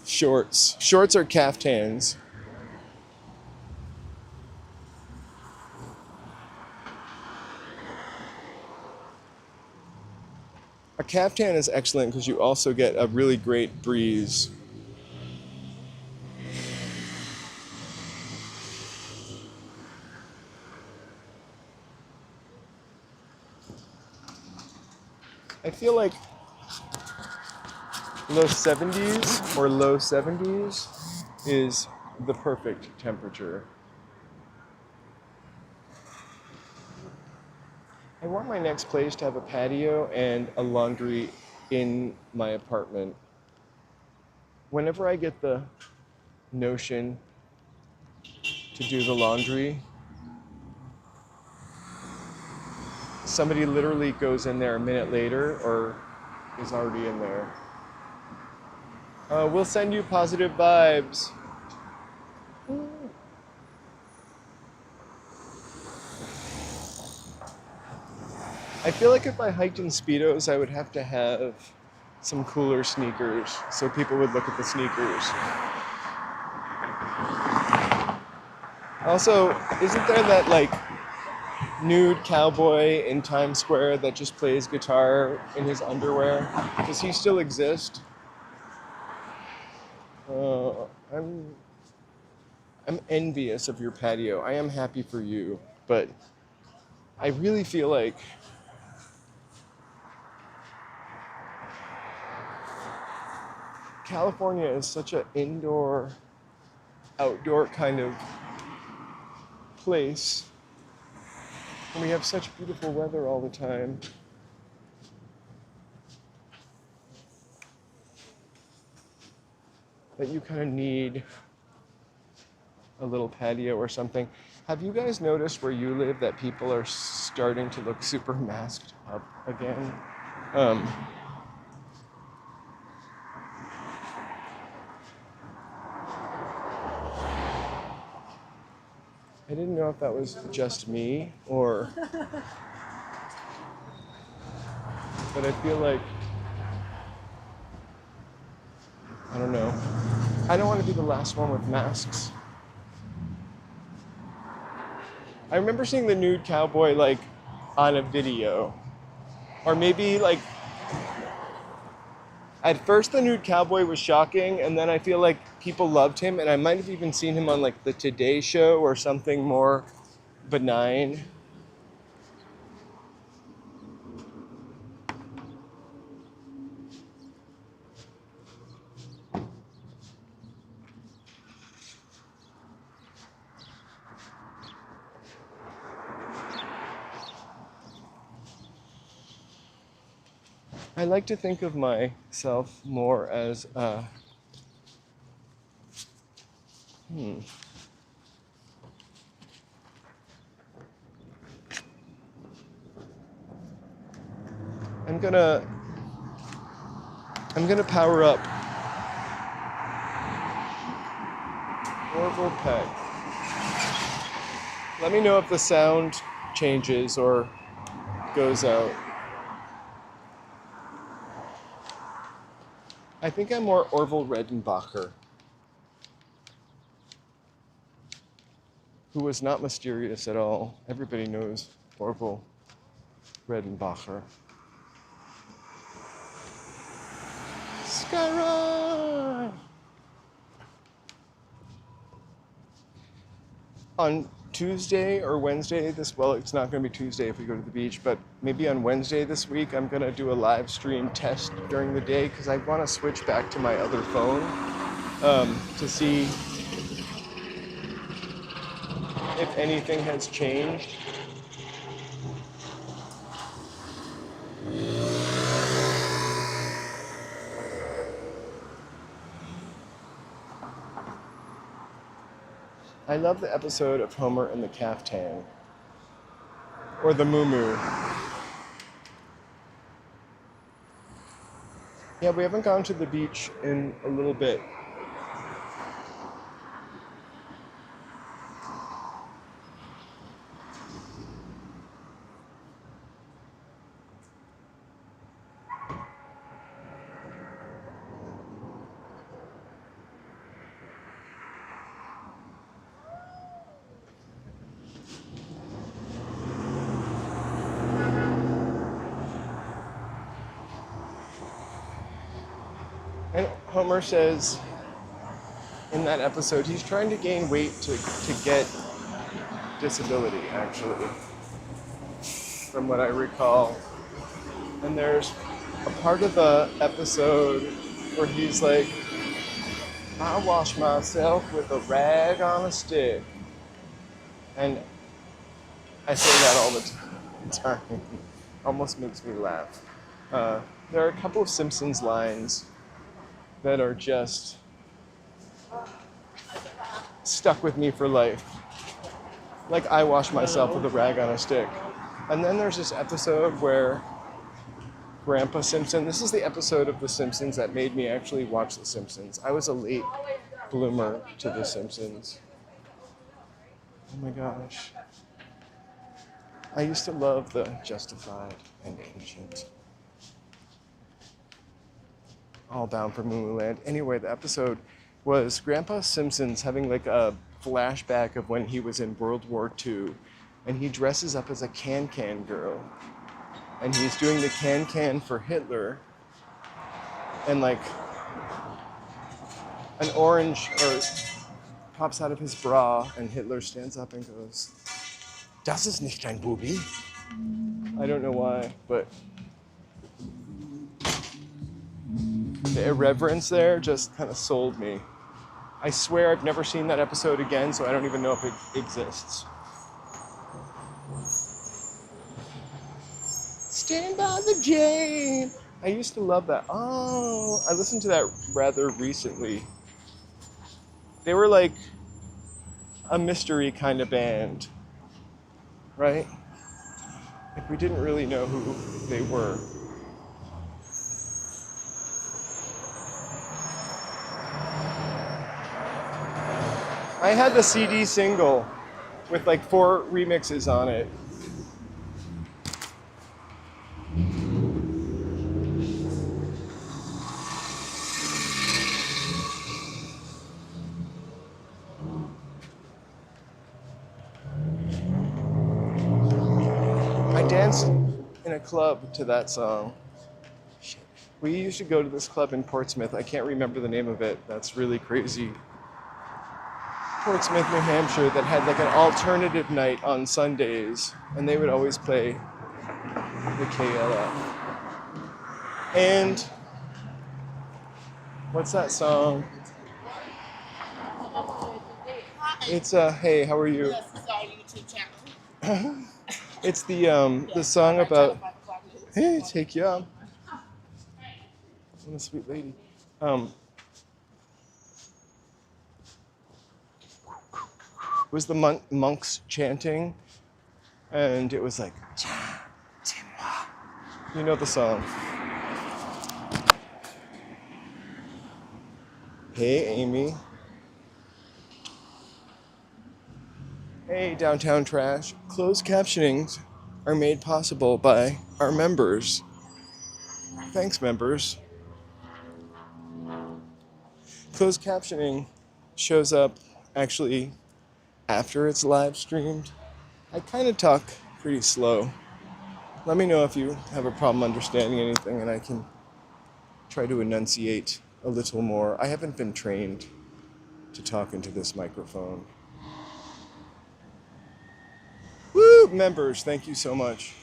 Shorts. Shorts are caftans. A caftan is excellent because you also get a really great breeze. I feel like low 70s or low 70s is the perfect temperature. I want my next place to have a patio and a laundry in my apartment. Whenever I get the notion to do the laundry, somebody literally goes in there a minute later or is already in there. We'll send you positive vibes. I feel like if I hiked in Speedos, I would have to have some cooler sneakers so people would look at the sneakers. Also, isn't there that like nude cowboy in Times Square that just plays guitar in his underwear? Does he still exist? I'm envious of your patio. I am happy for you, but I really feel like California is such an indoor, outdoor kind of place. And we have such beautiful weather all the time. That you kind of need a little patio or something. Have you guys noticed where you live that people are starting to look super masked up again? I didn't know if that was just me or but I feel like, I don't know. I don't want to be the last one with masks. I remember seeing the nude cowboy like on a video. Or maybe like, at first the nude cowboy was shocking, and then I feel like people loved him, and I might have even seen him on like the Today Show or something more benign. I like to think of myself more as I'm gonna power up Orville Peck. Let me know if the sound changes or goes out. I think I'm more Orville Redenbacher, who was not mysterious at all. Everybody knows Orville Redenbacher. Skyline! On Tuesday or Wednesday well, it's not going to be Tuesday if we go to the beach, but maybe on Wednesday this week, I'm going to do a live stream test during the day because I want to switch back to my other phone to see if anything has changed. I love the episode of Homer and the Caftan, or the Moo Moo. Yeah, we haven't gone to the beach in a little bit. And Homer says in that episode, he's trying to gain weight to get disability, actually, from what I recall. And there's a part of the episode where he's like, I wash myself with a rag on a stick. And I say that all the time. Almost makes me laugh. There are a couple of Simpsons lines that are just stuck with me for life. Like, I wash myself with a rag on a stick. And then there's this episode where Grandpa Simpson, this is the episode of The Simpsons that made me actually watch The Simpsons. I was a late bloomer to The Simpsons. Oh my gosh. I used to love the Justified and Ancient. All Bound for Moo Land. Anyway, the episode was Grandpa Simpson's having like a flashback of when he was in World War II, and he dresses up as a can-can girl, and he's doing the can-can for Hitler, and like an orange pops out of his bra, and Hitler stands up and goes, "Das ist nicht ein Bubi." I don't know why, but the irreverence there just kind of sold me. I swear I've never seen that episode again, so I don't even know if it exists. Stand by the Jane. I used to love that. Oh, I listened to that rather recently. They were like a mystery kind of band, right? Like, we didn't really know who they were. I had the CD single with like 4 remixes on it. danced in a club to that song. Shit. We used to go to this club in Portsmouth. I can't remember the name of it. That's really crazy. Portsmouth, New Hampshire, that had like an alternative night on Sundays, and they would always play the KLF. And what's that song? It's hey, how are you? Yes, it's our YouTube channel. It's the song about hey, take you up. What a sweet lady. It was the monks chanting, and it was like, you know the song. Hey, Amy. Hey, Downtown Trash. Closed captionings are made possible by our members. Thanks, members. Closed captioning shows up actually after it's live streamed. I kind of talk pretty slow. Let me know if you have a problem understanding anything, and I can try to enunciate a little more. I haven't been trained to talk into this microphone. Woo! Members, thank you so much.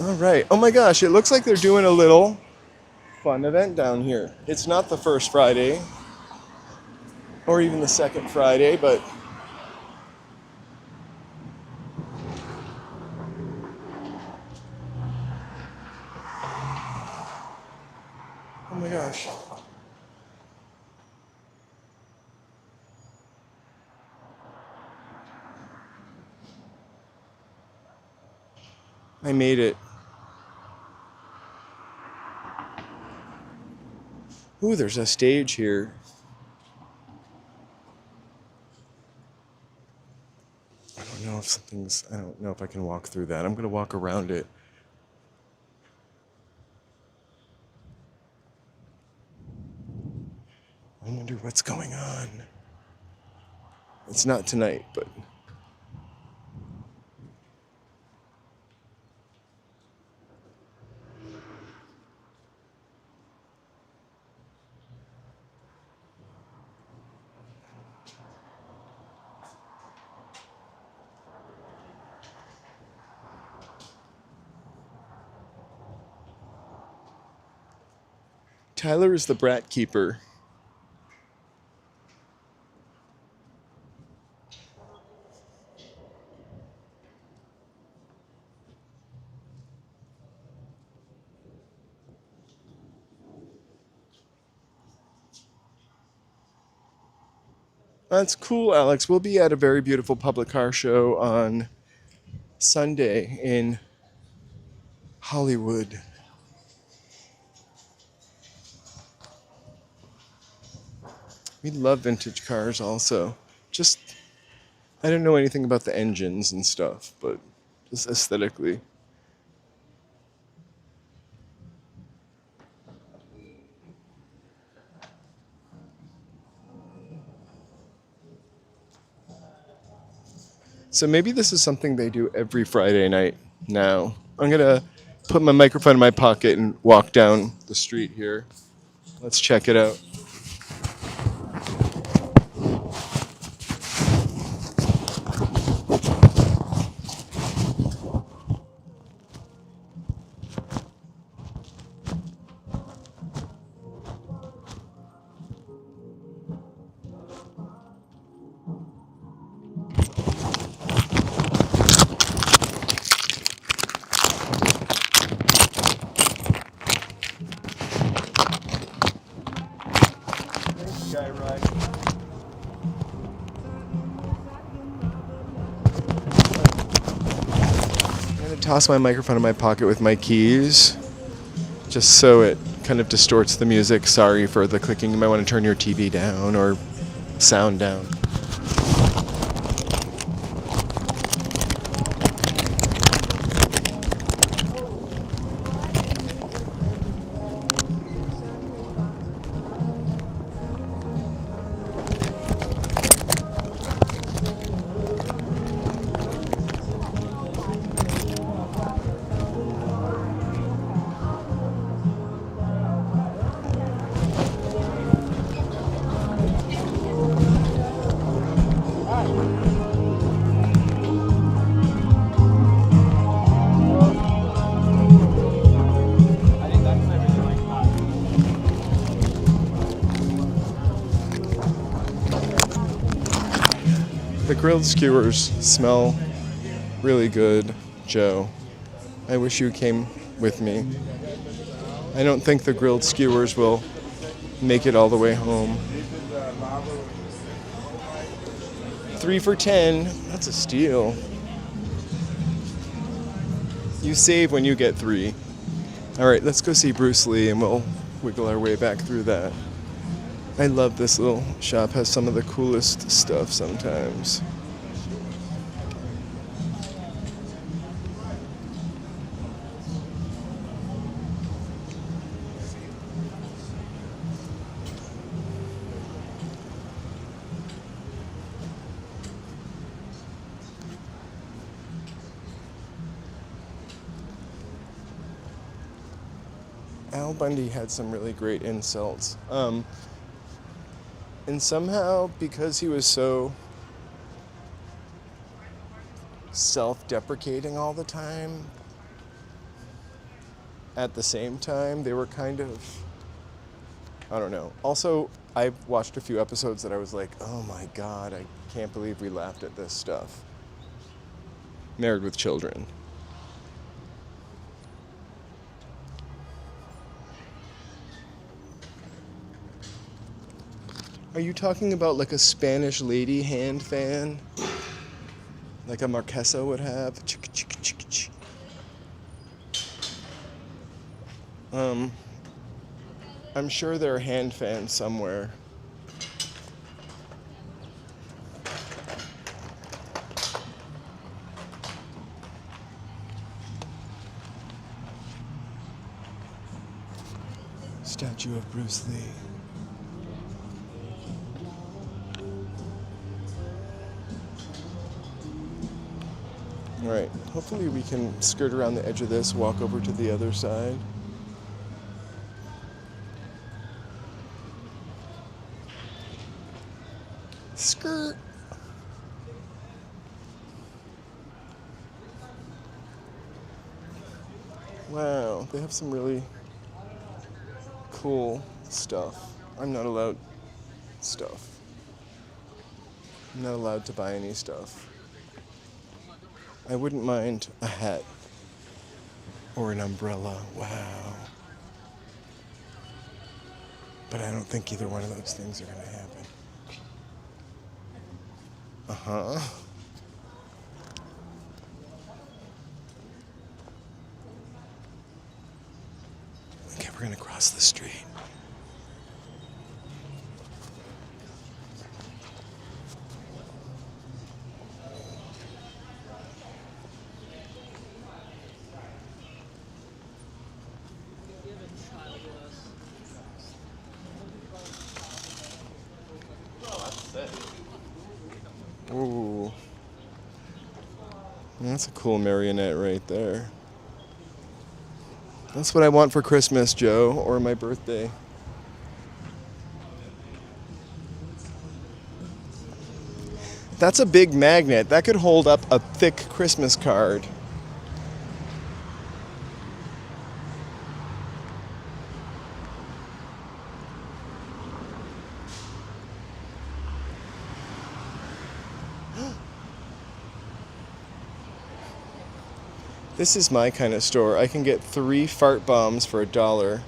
All right. Oh my gosh, it looks like they're doing a little fun event down here. It's not the first Friday, or even the second Friday, but oh my gosh. I made it. Ooh, there's a stage here. I don't know if I can walk through that. I'm gonna walk around it. I wonder what's going on. It's not tonight, but Tyler is the brat keeper. That's cool, Alex. We'll be at a very beautiful public car show on Sunday in Hollywood. We love vintage cars also. Just, I don't know anything about the engines and stuff, but just aesthetically. So maybe this is something they do every Friday night now. I'm gonna put my microphone in my pocket and walk down the street here. Let's check it out. Guy ride. I'm gonna toss my microphone in my pocket with my keys, just so it kind of distorts the music. Sorry for the clicking. You might want to turn your TV down or sound down. grilled skewers smell really good, Joe. I wish you came with me. I don't think the grilled skewers will make it all the way home. 3 for $10. That's a steal. You save when you get 3. All right, let's go see Bruce Lee and we'll wiggle our way back through that. I love this little shop. Has some of the coolest stuff sometimes. Al Bundy had some really great insults. And somehow, because he was so self-deprecating all the time, at the same time, they were kind of, I don't know. Also, I watched a few episodes that I was like, oh my God, I can't believe we laughed at this stuff. Married with Children. Are you talking about like a Spanish lady hand fan? Like a Marquesa would have? I'm sure there are hand fans somewhere. Statue of Bruce Lee. All right, hopefully we can skirt around the edge of this, walk over to the other side. Skirt. Wow, they have some really cool stuff. I'm not allowed stuff. I'm not allowed to buy any stuff. I wouldn't mind a hat or an umbrella. Wow. But I don't think either one of those things are going to happen. Uh-huh. Okay, we're going to cross the street. Ooh. That's a cool marionette right there. That's what I want for Christmas, Joe, or my birthday. That's a big magnet. That could hold up a thick Christmas card. This is my kind of store. I can get 3 fart bombs for $1,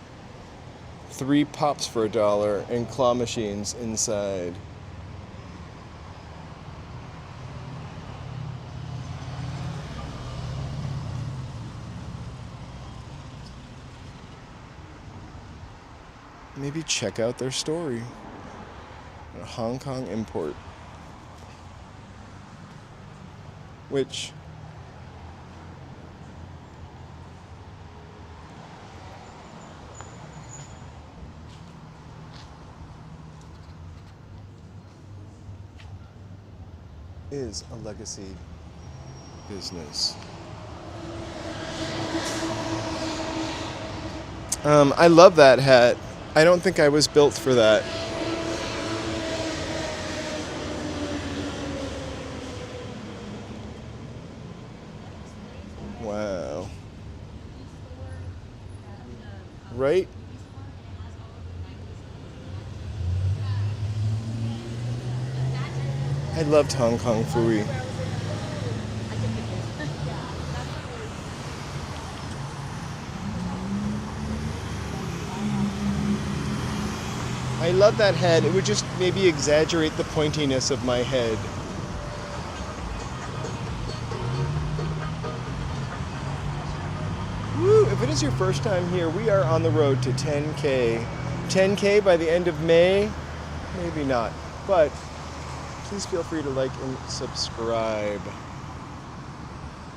3 pops for $1, and claw machines inside. Maybe check out their story. A Hong Kong import. Which is a legacy business. I love that hat. I don't think I was built for that. Wow. Right? I loved Hong Kong Phooey. I love that head. It would just maybe exaggerate the pointiness of my head. Woo! If it is your first time here, we are on the road to 10K. 10K by the end of May? Maybe not. But please feel free to like and subscribe.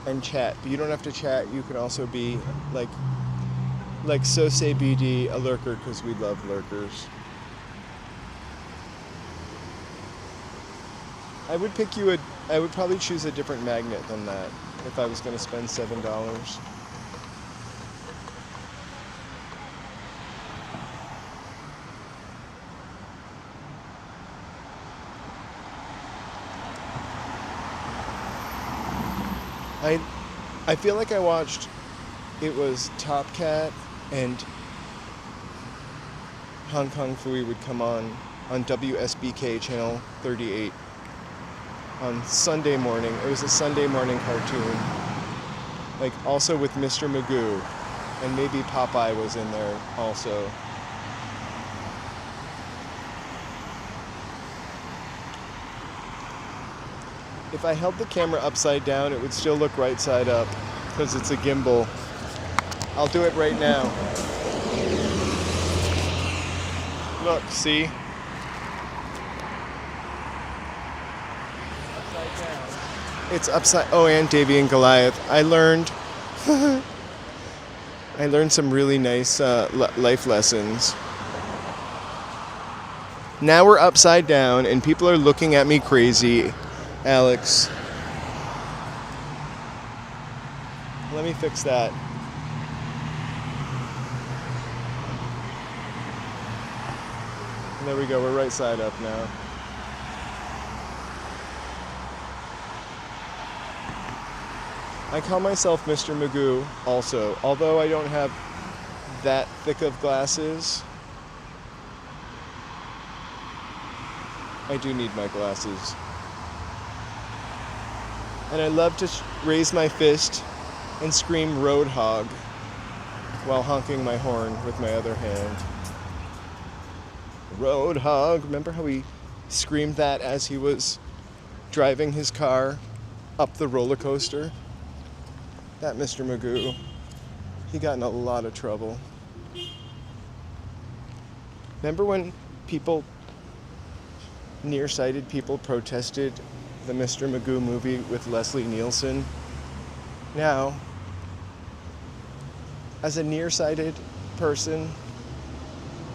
And chat. But you don't have to chat. You can also be like so say BD, a lurker, because we love lurkers. I would probably choose a different magnet than that if I was going to spend $7. I feel like I watched, it was Top Cat and Hong Kong Phooey would come on WSBK channel 38 on Sunday morning. It was a Sunday morning cartoon, like also with Mr. Magoo, and maybe Popeye was in there also. If I held the camera upside down, it would still look right side up because it's a gimbal. I'll do it right now. Look, see? Upside down. It's upside. Oh, and Davy and Goliath. I learned some really nice life lessons. Now we're upside down and people are looking at me crazy. Alex, let me fix that. There we go, we're right side up now. I call myself Mr. Magoo also, although I don't have that thick of glasses. I do need my glasses. And I love to raise my fist and scream Roadhog while honking my horn with my other hand. Roadhog. Remember how he screamed that as he was driving his car up the roller coaster? That Mr. Magoo. He got in a lot of trouble. Remember when nearsighted people protested the Mr. Magoo movie with Leslie Nielsen? Now, as a nearsighted person,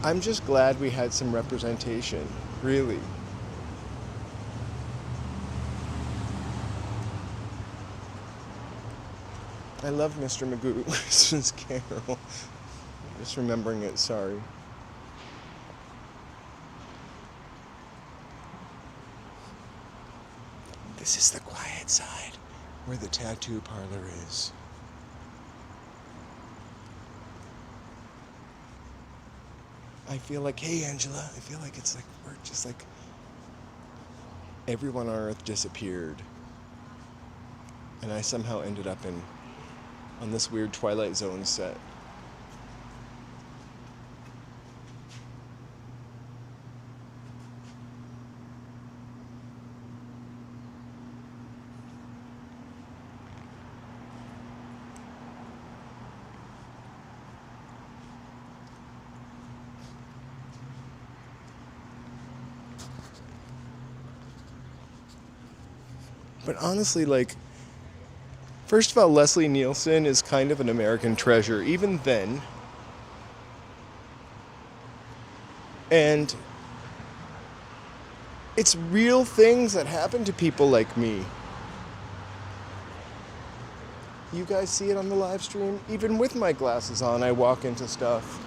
I'm just glad we had some representation, really. I love Mr. Magoo, Christmas Carol. Just remembering it, sorry. This is the quiet side where the tattoo parlor is. I feel like, hey Angela, I feel like it's like we're just like everyone on Earth disappeared. And I somehow ended up on this weird Twilight Zone set. But honestly, like, first of all, Leslie Nielsen is kind of an American treasure, even then. And it's real things that happen to people like me. You guys see it on the live stream? Even with my glasses on, I walk into stuff.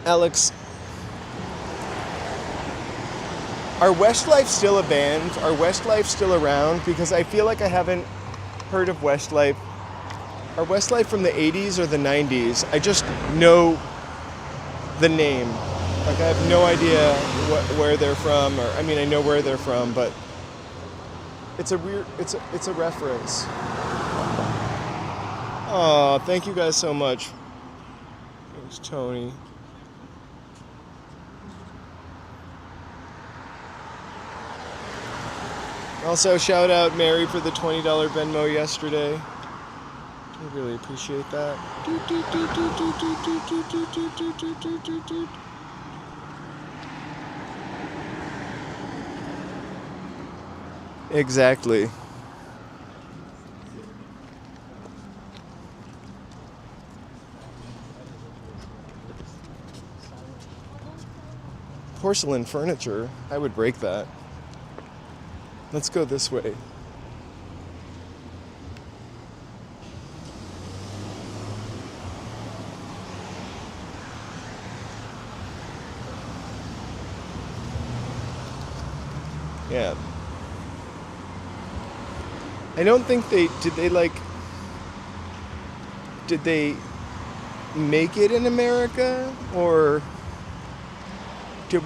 Alex, are Westlife still a band? Are Westlife still around? Because I feel like I haven't heard of Westlife Are Westlife from the 80s or the 90s? I just know the name. Like, I have no idea where they're from, or I mean, I know where they're from, but it's a reference. Oh, thank you guys so much. Thanks, Tony. Also, shout out Mary for the $20 Venmo yesterday. I really appreciate that. Exactly. Porcelain furniture. I would break that. Let's go this way. Yeah. I don't think did they make it in America, or did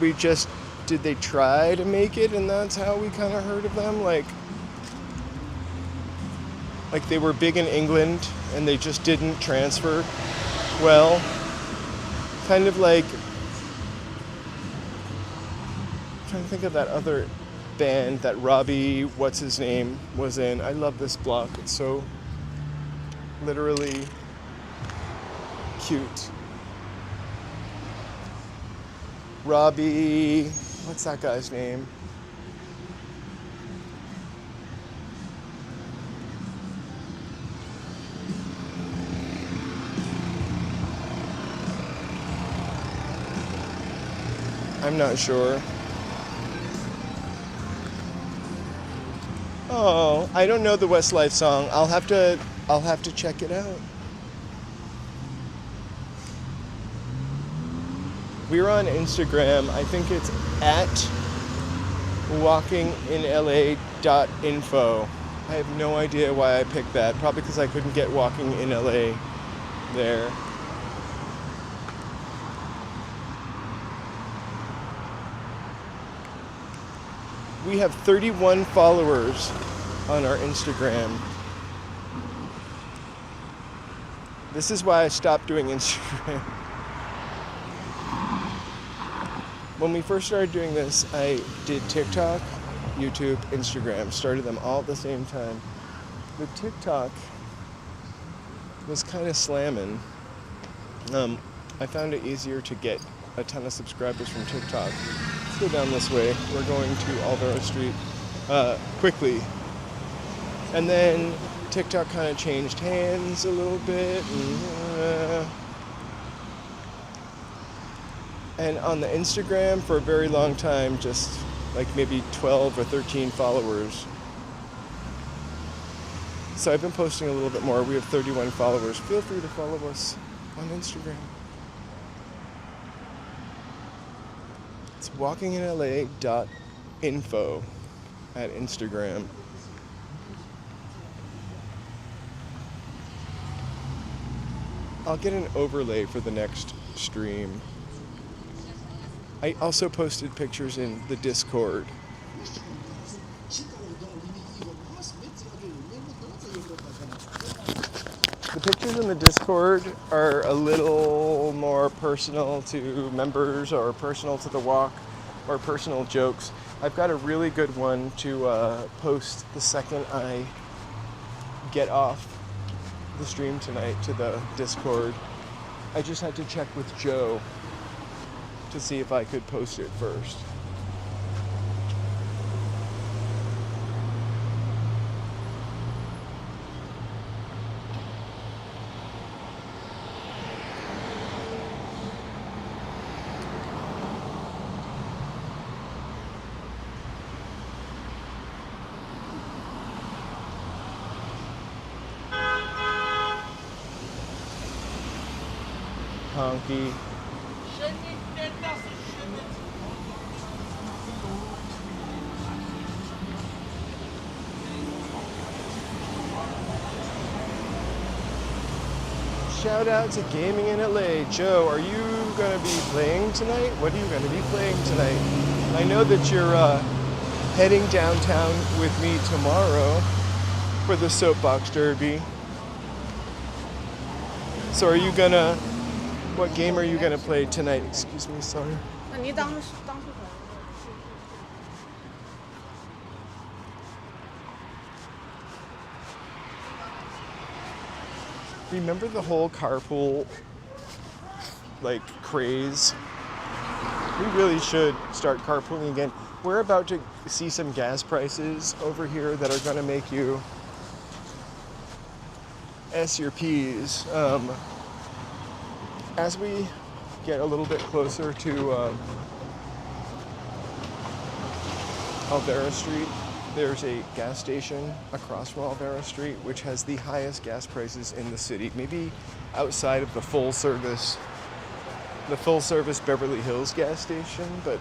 they try to make it and that's how we kind of heard of them? Like they were big in England and they just didn't transfer well. Kind of like, I'm trying to think of that other band that Robbie, what's his name, was in. I love this block. It's so literally cute. Robbie, what's that guy's name? I'm not sure. Oh, I don't know the Westlife song. I'll have to check it out. We're on Instagram. I think it's at walking.la.info. I have no idea why I picked that. Probably because I couldn't get Walking in LA there. We have 31 followers on our Instagram. This is why I stopped doing Instagram. When we first started doing this, I did TikTok, YouTube, Instagram. Started them all at the same time. The TikTok was kind of slamming. I found it easier to get a ton of subscribers from TikTok. Let's go down this way. We're going to Olvera Street quickly. And then TikTok kind of changed hands a little bit. And on the Instagram, for a very long time, just like maybe 12 or 13 followers. So I've been posting a little bit more. We have 31 followers. Feel free to follow us on Instagram. It's walkinginla.info at Instagram. I'll get an overlay for the next stream. I also posted pictures in the Discord. The pictures in the Discord are a little more personal to members, or personal to the walk, or personal jokes. I've got a really good one to post the second I get off the stream tonight to the Discord. I just had to check with Joe to see if I could post it first. Honky. Shout out to Gaming in LA. Joe, are you going to be playing tonight? What are you going to be playing tonight? I know that you're heading downtown with me tomorrow for the Soapbox Derby. So are you gonna, what game are you gonna play tonight? Excuse me, sorry. 你当时可能 Remember the whole carpool like craze? We really should start carpooling again. We're about to see some gas prices over here that are gonna make you S your P's. As we get a little bit closer to Olvera Street, there's a gas station across from Olvera Street which has the highest gas prices in the city, maybe outside of the full service Beverly Hills gas station, but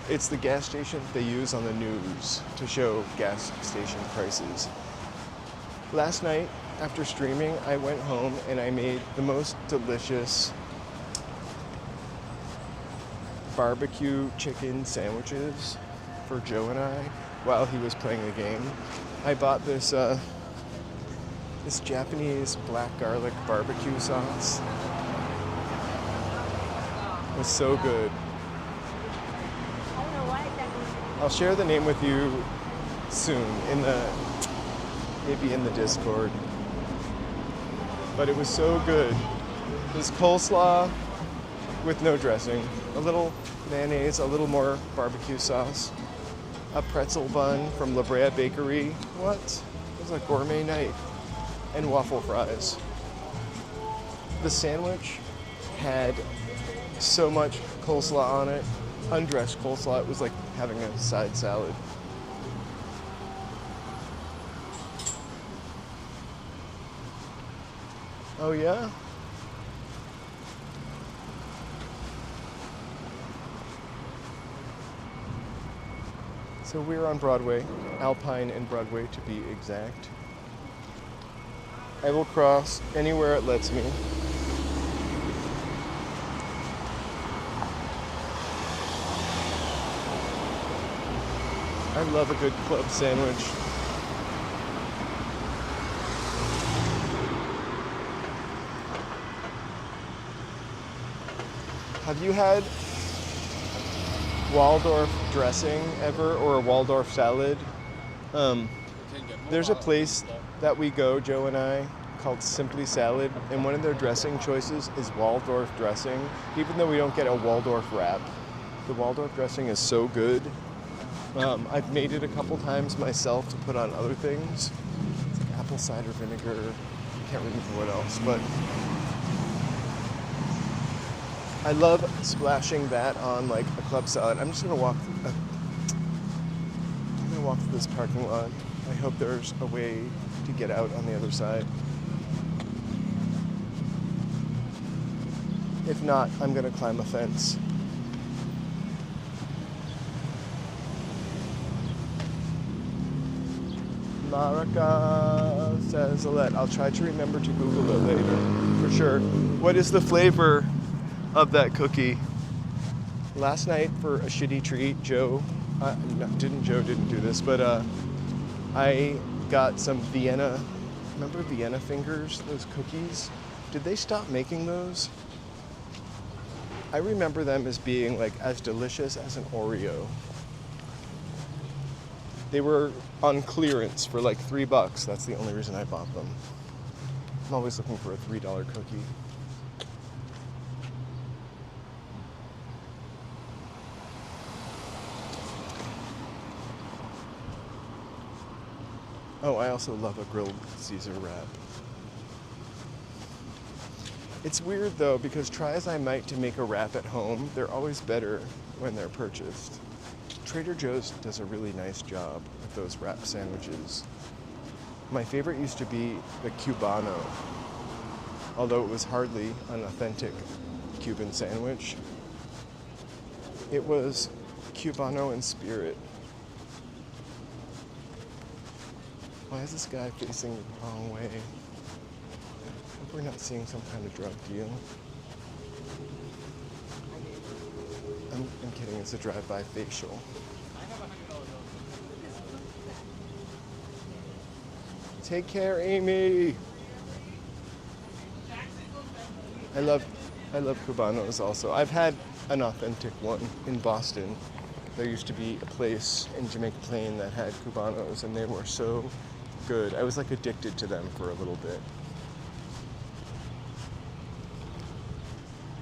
it's the gas station they use on the news to show gas station prices. Last night, after streaming, I went home and I made the most delicious barbecue chicken sandwiches for Joe and I while he was playing the game. I bought this this Japanese black garlic barbecue sauce. It was so good. I'll share the name with you soon maybe in the Discord. But it was so good. This coleslaw with no dressing, a little mayonnaise, a little more barbecue sauce, a pretzel bun from La Brea Bakery. What? It was a gourmet night. And waffle fries. The sandwich had so much coleslaw on it, undressed coleslaw. It was like having a side salad. Oh yeah? So we're on Broadway, Alpine and Broadway to be exact. I will cross anywhere it lets me. I love a good club sandwich. Have you had Waldorf dressing ever, or a Waldorf salad? There's a place that we go, Joe and I, called Simply Salad, and one of their dressing choices is Waldorf dressing, even though we don't get a Waldorf wrap. The Waldorf dressing is so good. I've made it a couple times myself to put on other things. It's like apple cider vinegar, I can't remember what else, but I love splashing that on like a club salad. I'm just gonna walk through this parking lot. I hope there's a way to get out on the other side. If not, I'm gonna climb a fence. Marica, says Alette. I'll try to remember to Google it later, for sure. What is the flavor of that cookie? Last night, for a shitty treat, Joe didn't do this, but I got some Vienna, remember Vienna fingers, those cookies? Did they stop making those? I remember them as being like as delicious as an Oreo. They were on clearance for like $3. That's the only reason I bought them. I'm always looking for a $3 cookie. Oh, I also love a grilled Caesar wrap. It's weird though, because try as I might to make a wrap at home, they're always better when they're purchased. Trader Joe's does a really nice job with those wrap sandwiches. My favorite used to be the Cubano, although it was hardly an authentic Cuban sandwich. It was Cubano in spirit. Why is this guy facing the wrong way? we're not seeing some kind of drug deal. I'm kidding, it's a drive-by facial. Take care, Amy. I love Cubanos also. I've had an authentic one in Boston. There used to be a place in Jamaica Plain that had Cubanos, and they were so good. I was like addicted to them for a little bit.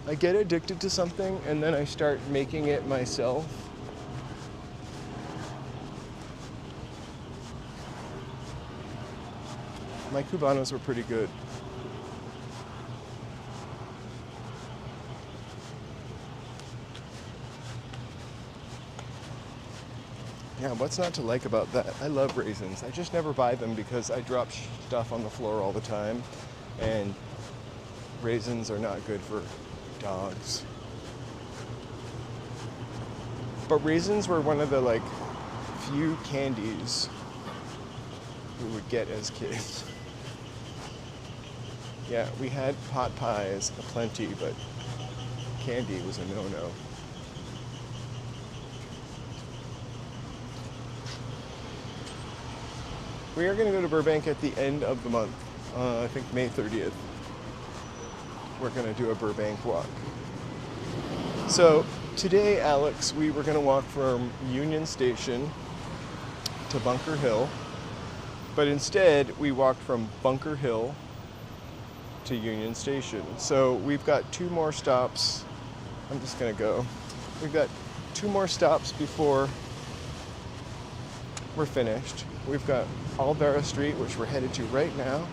I get addicted to something and then I start making it myself. My Cubanos were pretty good. Yeah, what's not to like about that? I love raisins. I just never buy them because I drop stuff on the floor all the time, and raisins are not good for dogs. But raisins were one of the like few candies we would get as kids. Yeah, we had pot pies aplenty, but candy was a no-no. We are going to go to Burbank at the end of the month, I think May 30th. We're going to do a Burbank walk. So today, Alex, we were going to walk from Union Station to Bunker Hill, but instead we walked from Bunker Hill to Union Station. So we've got 2 more stops. I'm just going to go. We've got 2 more stops before we're finished. We've got Olvera Street, which we're headed to right now,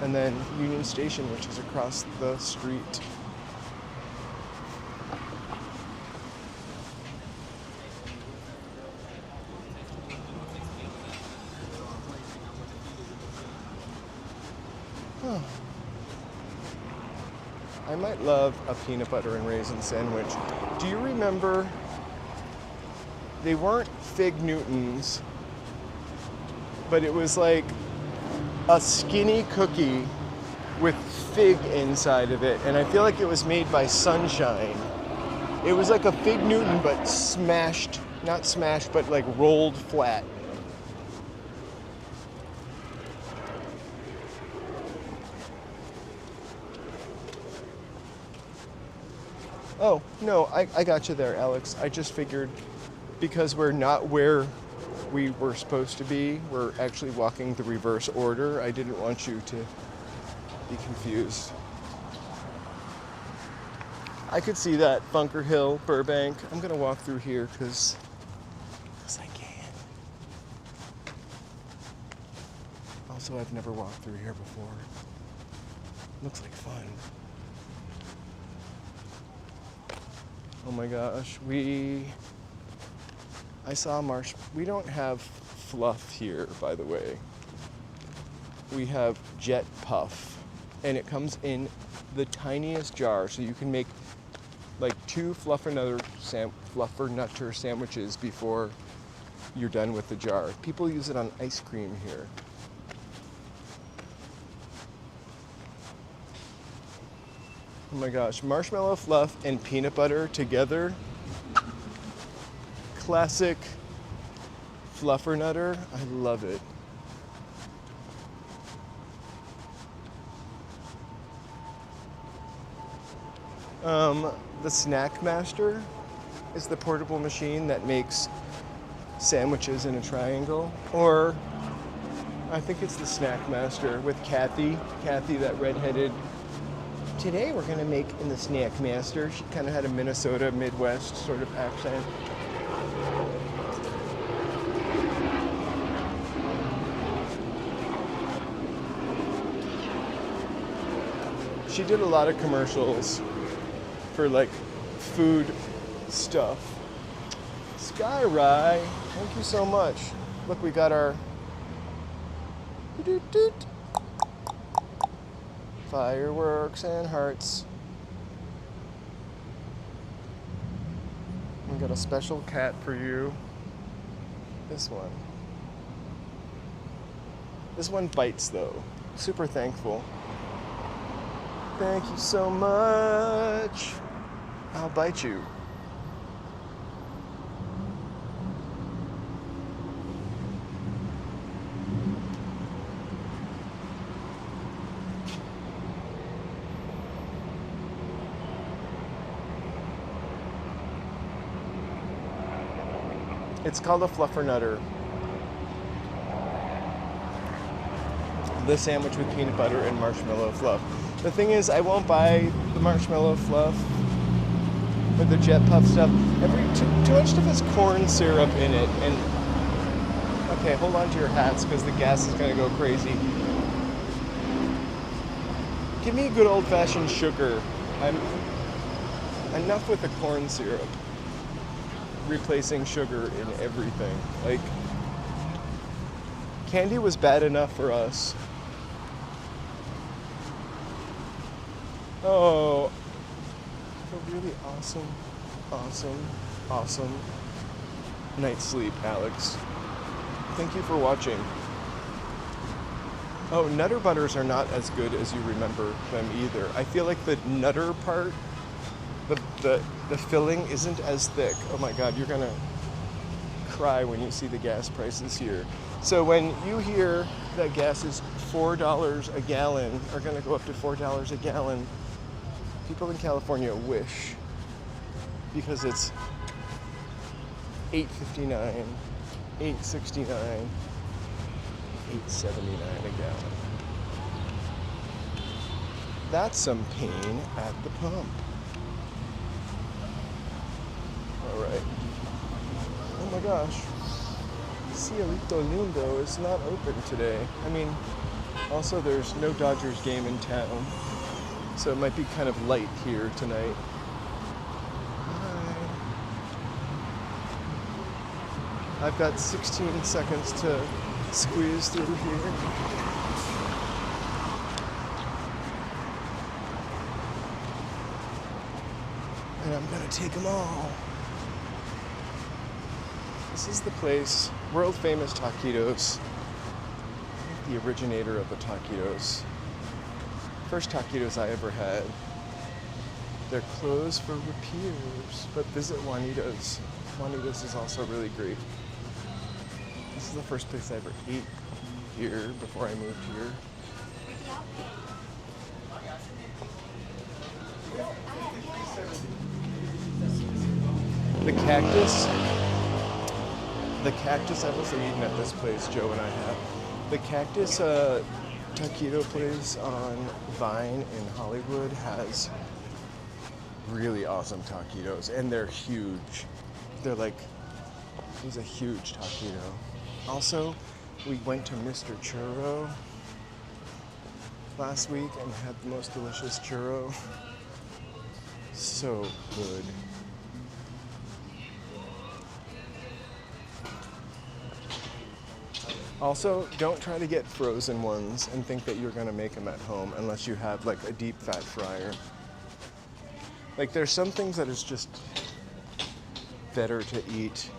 and then Union Station, which is across the street. Oh. I might love a peanut butter and raisin sandwich. Do you remember? They weren't Fig Newtons, but it was like a skinny cookie with fig inside of it, and I feel like it was made by Sunshine. It was like a Fig Newton, but smashed, not smashed, but like rolled flat. Oh, no, I got you there, Alex. I just figured because we're not where we were supposed to be, we're actually walking the reverse order. I didn't want you to be confused. I could see that, Bunker Hill, Burbank. I'm gonna walk through here because I can. Also, I've never walked through here before. Looks like fun. Oh my gosh, I saw we don't have fluff here, by the way. We have Jet Puff, and it comes in the tiniest jar, so you can make like 2 Fluffernutter sandwiches before you're done with the jar. People use it on ice cream here. Oh my gosh, marshmallow fluff and peanut butter together. Classic Fluffernutter. I love it. The Snack Master is the portable machine that makes sandwiches in a triangle. Or I think it's the Snack Master with Kathy, that redheaded. Today we're gonna make in the Snack Master. She kind of had a Minnesota Midwest sort of accent. She did a lot of commercials for like food stuff. Sky Rye, thank you so much. Look, we got our fireworks and hearts. We got a special cat for you. This one. This one bites though. Super thankful. Thank you so much. I'll bite you. It's called a fluffernutter. The sandwich with peanut butter and marshmallow fluff. The thing is, I won't buy the marshmallow fluff or the jet puff stuff. Too much stuff has corn syrup in it, and okay, hold on to your hats because the gas is gonna go crazy. Give me a good old-fashioned sugar. Enough with the corn syrup. Replacing sugar in everything. Like, candy was bad enough for us. Oh, a really awesome night's sleep, Alex. Thank you for watching. Oh, Nutter Butters are not as good as you remember them either. I feel like the Nutter part, the filling isn't as thick. Oh my God, you're gonna cry when you see the gas prices here. So when you hear that gas is $4 a gallon, or gonna go up to $4 a gallon, people in California wish, because it's $8.59, $8.69, $8.79 a gallon. That's some pain at the pump. All right. Oh my gosh. Cielito Lindo is not open today. I mean, also there's no Dodgers game in town, so it might be kind of light here tonight. Hi. I've got 16 seconds to squeeze through here. And I'm gonna take them all. This is the place, world famous taquitos. I think the originator of the taquitos. First taquitos I ever had. They're closed for repairs, but visit Juanita's. Juanita's is also really great. This is the first place I ever ate here before I moved here. The cactus I've also eaten at this place, Joe and I have. The cactus taquito place on Vine in Hollywood has really awesome taquitos, and they're huge. They're like, it was a huge taquito. Also, we went to Mr. Churro last week and had the most delicious churro. So good. Also, don't try to get frozen ones and think that you're gonna make them at home unless you have like a deep fat fryer. Like, there's some things that is just better to eat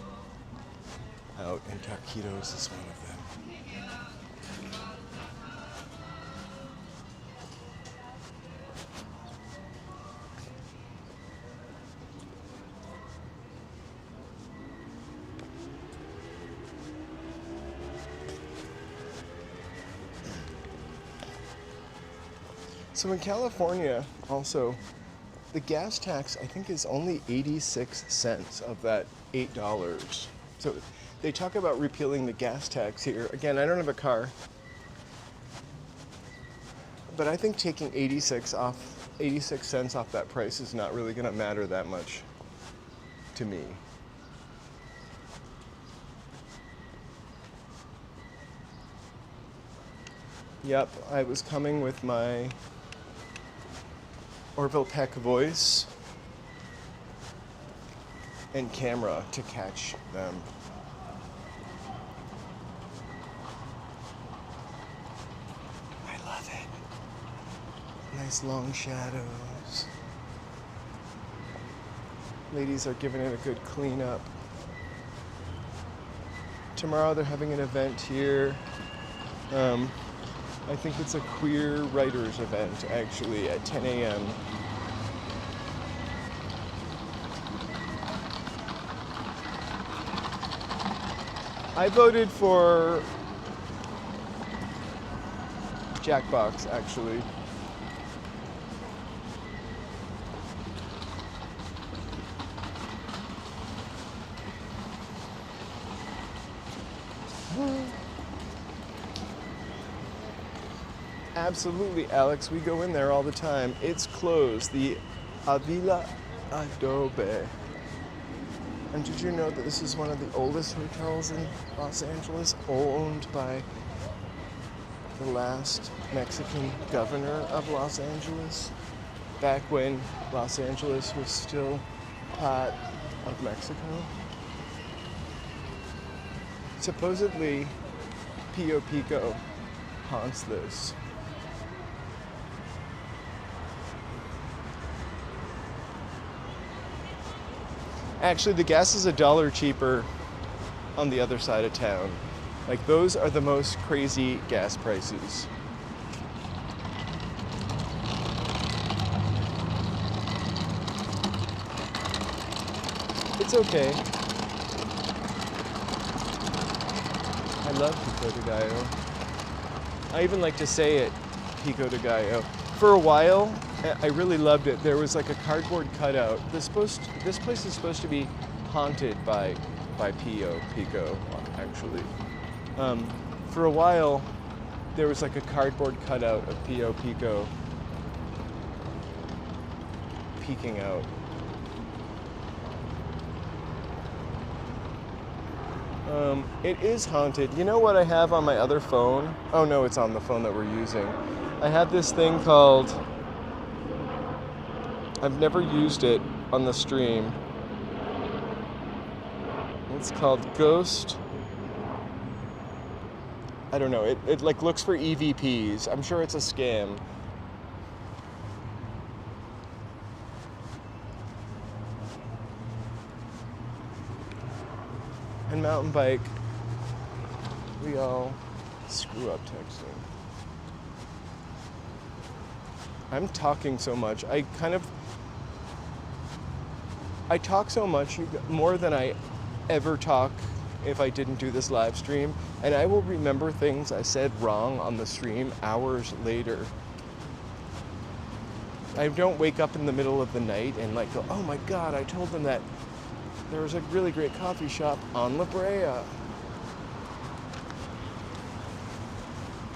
out, and taquitos is one of them. So in California, also, the gas tax, I think, is only 86 cents of that $8. So they talk about repealing the gas tax here. Again, I don't have a car, but I think taking 86 cents off that price is not really going to matter that much to me. Yep, I was coming with my Orville Peck voice and camera to catch them. I love it. Nice long shadows. Ladies are giving it a good clean up. Tomorrow they're having an event here. I think it's a queer writers event, actually, at 10 a.m. I voted for Jackbox, actually. Absolutely, Alex. We go in there all the time. It's closed. The Avila Adobe. And did you know that this is one of the oldest hotels in Los Angeles, owned by the last Mexican governor of Los Angeles, back when Los Angeles was still part of Mexico? Supposedly, Pio Pico haunts this. Actually, the gas is $1 cheaper on the other side of town. Like, those are the most crazy gas prices. It's okay. I love Pico de Gallo. I even like to say it, Pico de Gallo. For a while, I really loved it. There was like a cardboard cutout. This place is supposed to be haunted by Pio Pico, actually. For a while, there was like a cardboard cutout of Pio Pico peeking out. It is haunted. You know what I have on my other phone? Oh no, it's on the phone that we're using. I have this thing called, I've never used it on the stream. It's called Ghost. I don't know, it like looks for EVPs. I'm sure it's a scam. And mountain bike, we all screw up texting. I'm talking so much. I talk so much, more than I ever talk if I didn't do this live stream, and I will remember things I said wrong on the stream hours later. I don't wake up in the middle of the night and like go, oh my God, I told them that there was a really great coffee shop on La Brea.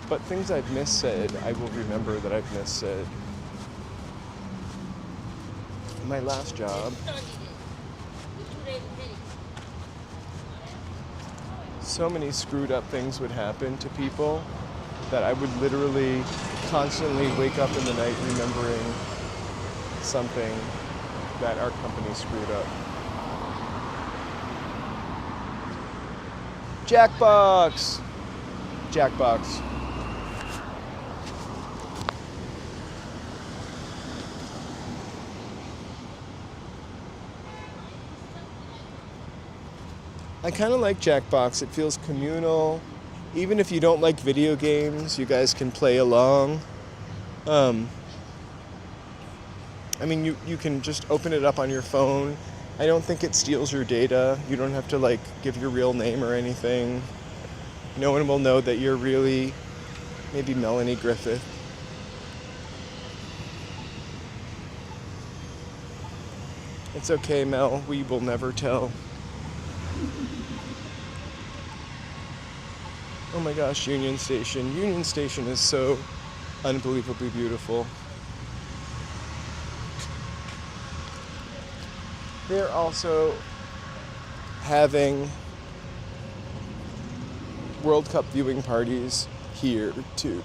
But things I've missaid, I will remember that I've missaid. My last job, so many screwed up things would happen to people that I would literally constantly wake up in the night remembering something that our company screwed up. Jackbox! Jackbox. I kind of like Jackbox. It feels communal. Even if you don't like video games, you guys can play along. I mean, you can just open it up on your phone. I don't think it steals your data. You don't have to like give your real name or anything. No one will know that you're really maybe Melanie Griffith. It's okay, Mel. We will never tell. Oh my gosh, Union Station. Union Station is so unbelievably beautiful. They're also having World Cup viewing parties here too.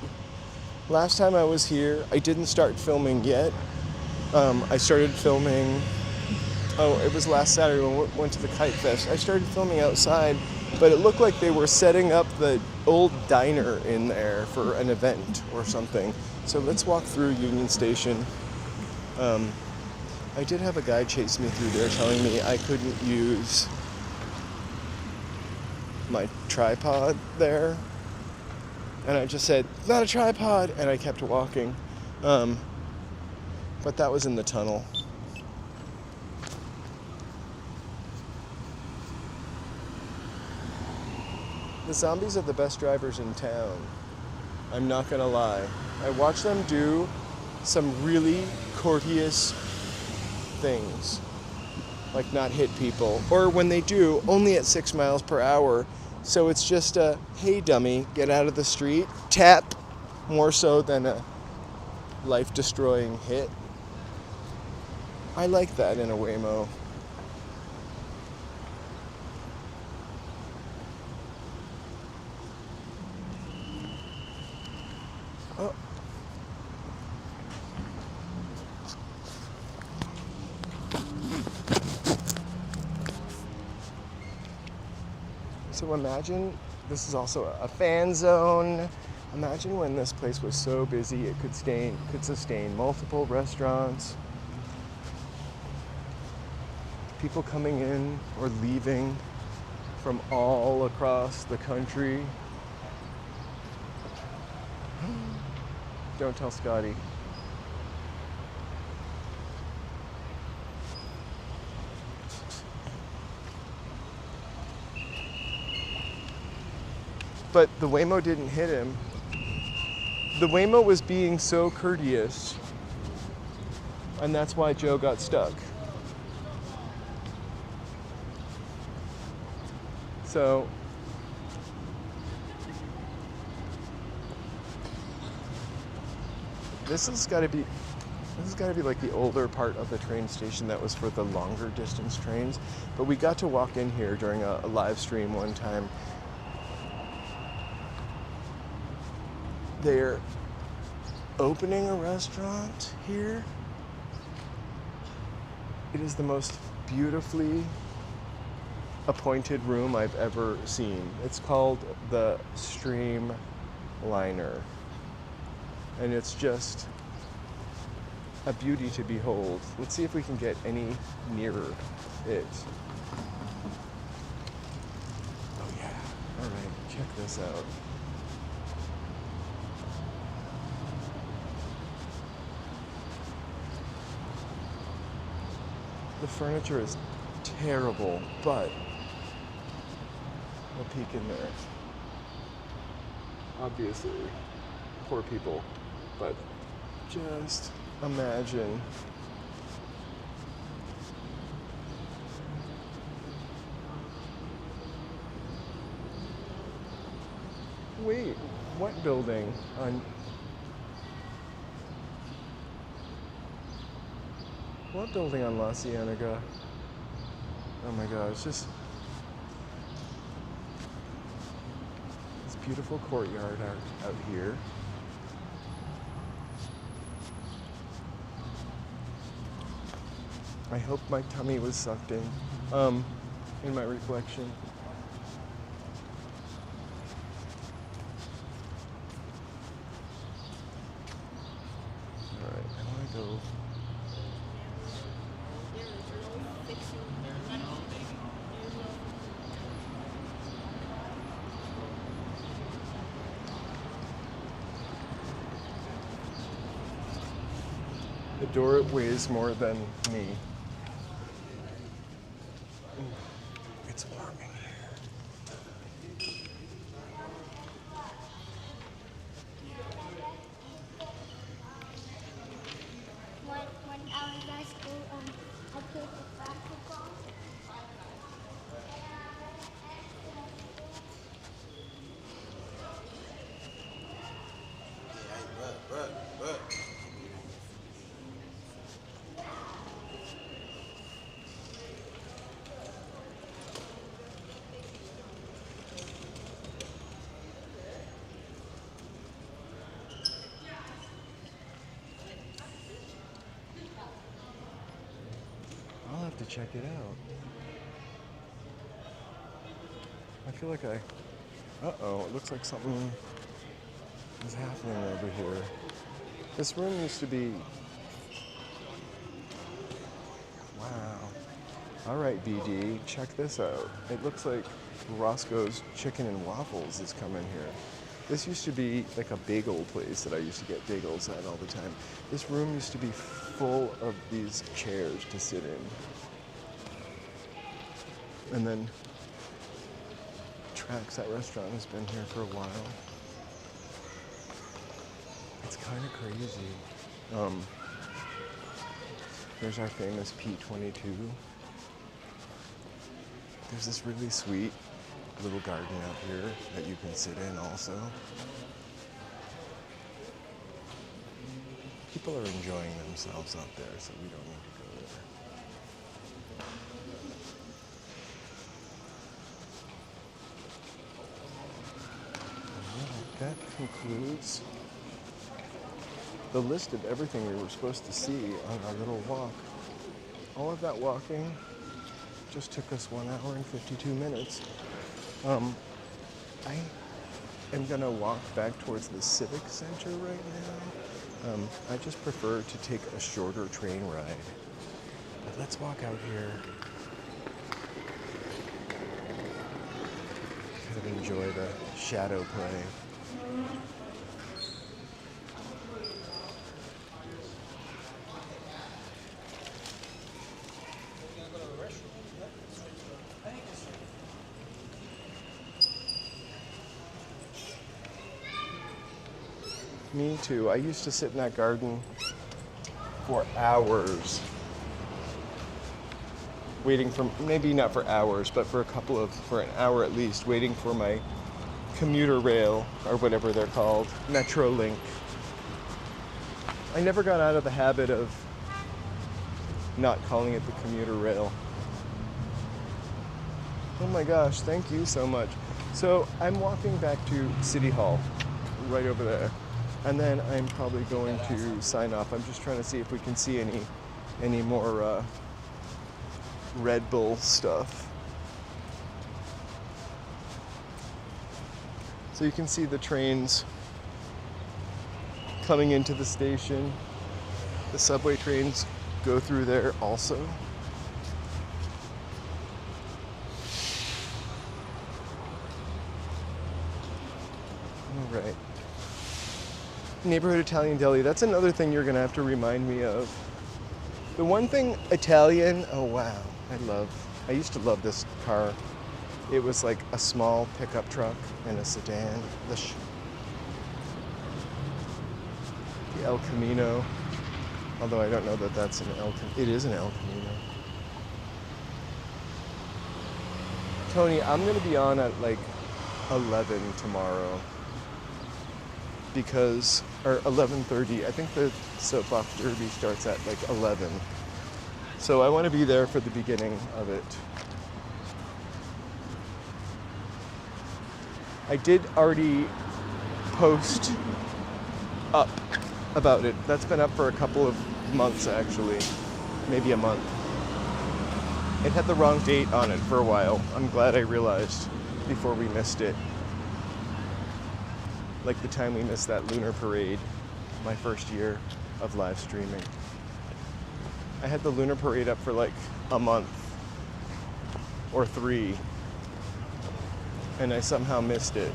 Last time I was here, I didn't start filming yet. I started filming, it was last Saturday when we went to the Kite Fest. I started filming outside, but it looked like they were setting up the old diner in there for an event or something. So let's walk through Union Station. I did have a guy chase me through there telling me I couldn't use my tripod there. And I just said, not a tripod, and I kept walking. But that was in the tunnel. The zombies are the best drivers in town. I'm not gonna lie. I watch them do some really courteous things, like not hit people, or when they do, only at 6 miles per hour. So it's just a, hey dummy, get out of the street, tap, more so than a life-destroying hit. I like that in a Waymo. Oh. So imagine, this is also a fan zone. Imagine when this place was so busy it could sustain multiple restaurants, people coming in or leaving from all across the country. Don't tell Scotty. But the Waymo didn't hit him. The Waymo was being so courteous, and that's why Joe got stuck. So this has got to be like the older part of the train station that was for the longer distance trains. But we got to walk in here during a live stream one time. They're opening a restaurant here. It is the most beautifully appointed room I've ever seen. It's called the Streamliner. And it's just a beauty to behold. Let's see if we can get any nearer it. Oh yeah. All right, check this out. The furniture is terrible, but a peek in there. Obviously, poor people, but just imagine. Wait, what building? What building on La Cienega? Oh my god, it's just this beautiful courtyard out here. I hope my tummy was sucked in my reflection. Alright, I wanna go. The door weighs more than me. It's warm in here. When I was at school, I played basketball. I'll have to check it out. I feel like uh-oh, it looks like something is happening over here. This room used to be, wow. All right, BD, check this out. It looks like Roscoe's Chicken and Waffles is coming here. This used to be like a bagel place that I used to get bagels at all the time. This room used to be full of these chairs to sit in. And then Tracks, that restaurant has been here for a while. It's kind of crazy. There's our famous P22. There's this really sweet little garden out here that you can sit in also. People are enjoying themselves out there, so we don't need to go there. Alright, that concludes the list of everything we were supposed to see on our little walk. All of that walking just took us 1 hour and 52 minutes. I am gonna walk back towards the Civic Center right now. I just prefer to take a shorter train ride. But let's walk out here. Kind of enjoy the shadow play. Me too. I used to sit in that garden for hours, waiting for, maybe not for hours, but for an hour at least, waiting for my commuter rail, or whatever they're called, Metro Link. I never got out of the habit of not calling it the commuter rail. Oh my gosh, thank you so much. So I'm walking back to City Hall, right over there. And then I'm probably going to sign off. I'm just trying to see if we can see any more Red Bull stuff. So you can see the trains coming into the station. The subway trains go through there also. All right. Neighborhood Italian Deli, that's another thing you're gonna have to remind me of. The one thing Italian, oh wow, I used to love this car. It was like a small pickup truck and a sedan. The El Camino, although I don't know that that's it is an El Camino. Tony, I'm gonna be on at like 11 tomorrow. Because, or 11:30, I think the soapbox derby starts at like 11. So I want to be there for the beginning of it. I did already post up about it. That's been up for a couple of months actually, maybe a month. It had the wrong date on it for a while. I'm glad I realized before we missed it. Like the time we missed that lunar parade, my first year of live streaming. I had the lunar parade up for like a month or 3, and I somehow missed it.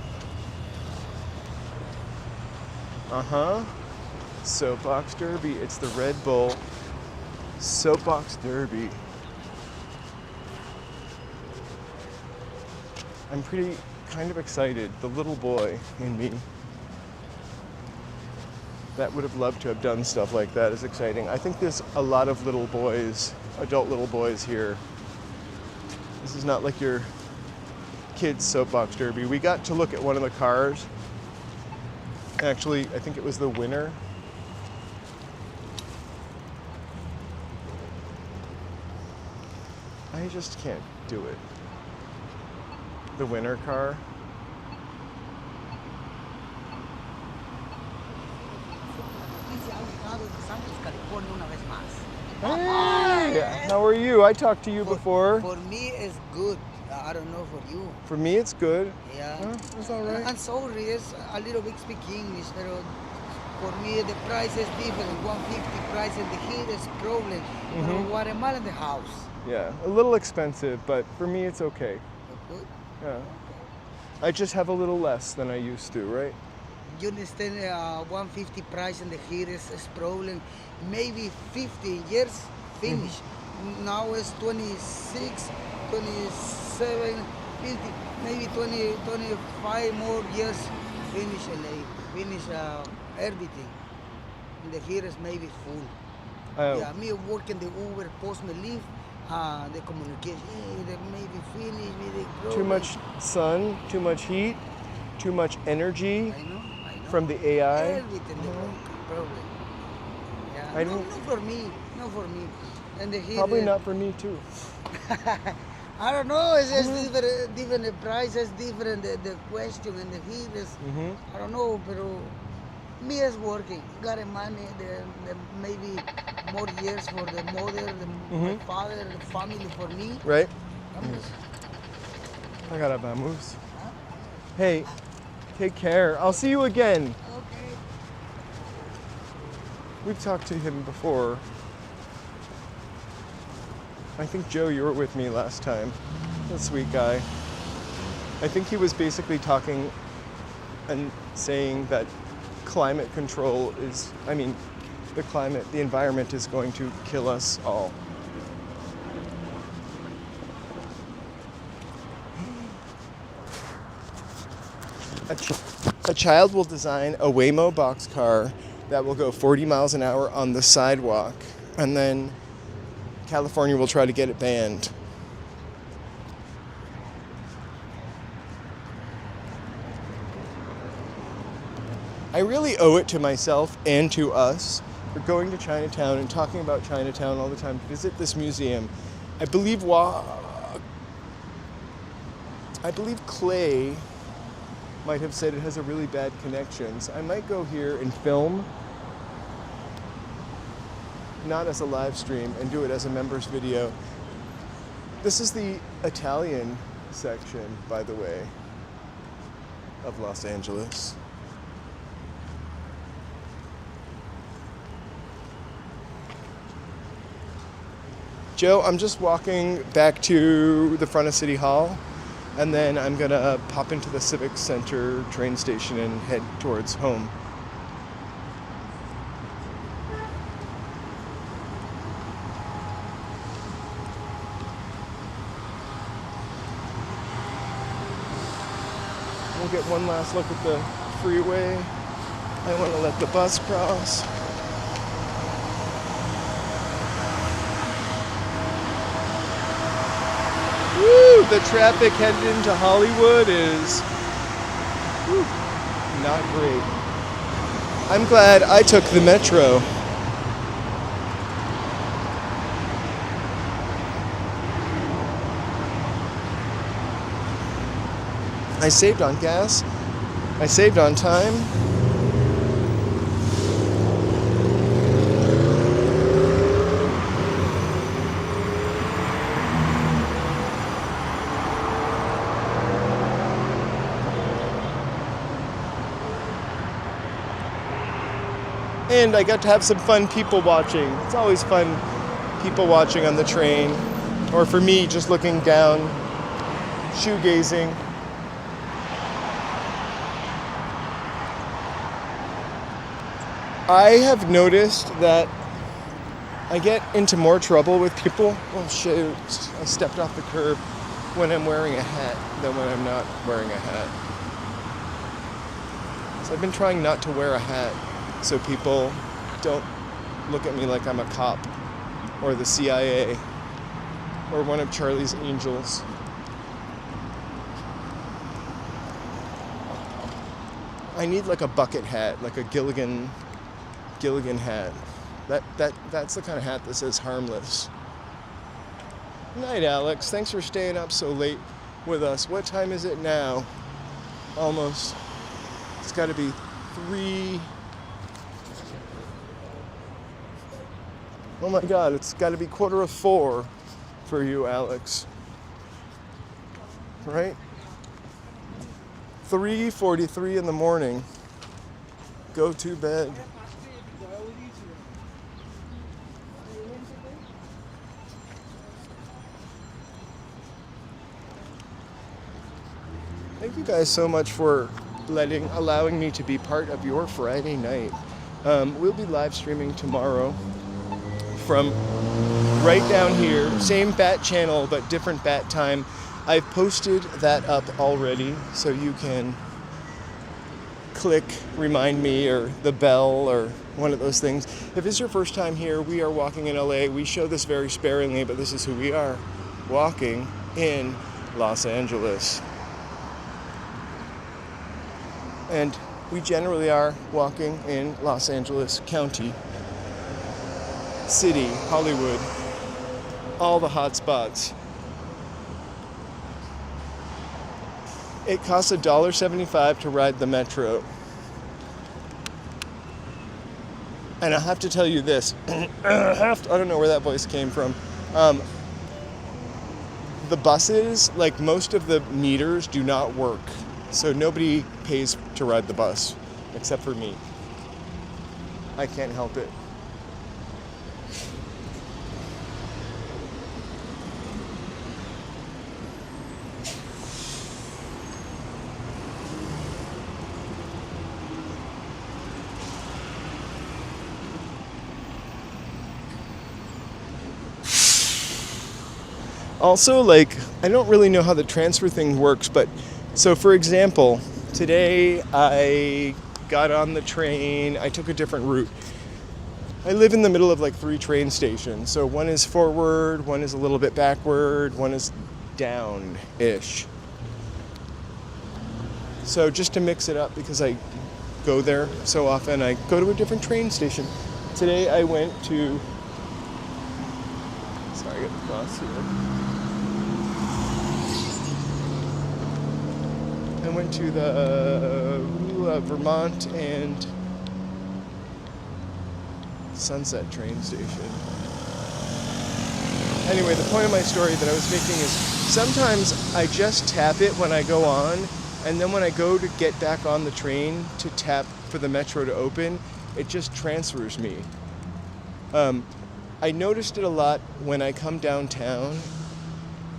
Soapbox Derby, it's the Red Bull Soapbox Derby. I'm kind of excited. The little boy in me that would have loved to have done stuff like that is exciting. I think there's a lot of little boys, adult little boys here. This is not like your kids' soapbox derby. We got to look at one of the cars. Actually, I think it was the winner. I just can't do it. The winner car. Hey, how are you? I talked to you before. For me, it's good. I don't know for you. For me, it's good. Yeah. It's all right. I'm sorry, it's a little bit speak English, but for me, the price is different. 150 price and the heat is problem. But Guatemala in the house. Yeah, a little expensive, but for me, it's okay. Good. Yeah. I just have a little less than I used to, right? You understand, 150 price and the here is problem. Maybe 50 years finish. Now it's 26, 27, 50, maybe 20, 25 more years finish LA, finish everything. And the here is maybe full. Oh. Yeah, me working the Uber, post me leave, the communication, they maybe finish, maybe Too much sun, too much heat, too much energy I know. from the AI. Everything the problem. Yeah. I No, don't- not for me, not for me. And the here, Probably not for me too. I don't know. It's just different the prices, different the question and the here is. I don't know, but me is working. Got the money, the maybe more years for the mother, my father, the family for me. Right? I'm just, I gotta vamos. Hey, take care. I'll see you again. okay. We've talked to him before. I think, Joe, you were with me last time. A sweet guy. I think he was basically talking and saying that climate control is, the environment is going to kill us all. A child will design a Waymo boxcar that will go 40 miles an hour on the sidewalk, and then California will try to get it banned. I really owe it to myself and to us for going to Chinatown and talking about Chinatown all the time. Visit this museum. I believe Clay might have said it has a really bad connection. So I might go here and film, not as a live stream, and do it as a members video. This is the Italian section, by the way, of Los Angeles. Joe, I'm just walking back to the front of City Hall, and then I'm gonna pop into the Civic Center train station and head towards home. We'll get one last look at the freeway. I want to let the bus cross. Woo! The traffic headed into Hollywood is not great. I'm glad I took the metro. I saved on gas. I saved on time. And I got to have some fun people watching. It's always fun people watching on the train. Or for me, just looking down, shoegazing. I have noticed that I get into more trouble with people. Oh shoot, I stepped off the curb when I'm wearing a hat than when I'm not wearing a hat. So I've been trying not to wear a hat so people don't look at me like I'm a cop or the CIA or one of Charlie's Angels. I need like a bucket hat, like a Gilligan hat. That's the kind of hat that says harmless. Night, Alex. Thanks for staying up so late with us. What time is it now? Almost. It's got to be 3. Oh my God, it's got to be 3:45 for you, Alex. Right? 3:43 in the morning. Go to bed. thank you guys so much for allowing me to be part of your Friday night. We'll be live streaming tomorrow from right down here, same bat channel but different bat time. I've posted that up already, so you can click remind me or the bell or one of those things. If it's your first time here, we are walking in LA. We show this very sparingly, but this is who we are, walking in Los Angeles. And we generally are walking in Los Angeles County, City, Hollywood, all the hot spots. It costs $1.75 to ride the metro. And I have to tell you this, I don't know where that voice came from. The buses, like most of the meters, do not work. So nobody pays to ride the bus, except for me. I can't help it. Also, like, I don't really know how the transfer thing works, but so for example, today I got on the train, I took a different route. I live in the middle of like 3 train stations. So one is forward, one is a little bit backward, one is down-ish. So just to mix it up, because I go there so often, I go to a different train station. Today I went to, sorry, I got the bus here. I went to the Vermont and Sunset train station. Anyway, the point of my story that I was making is sometimes I just tap it when I go on, and then when I go to get back on the train to tap for the metro to open, it just transfers me. I noticed it a lot when I come downtown.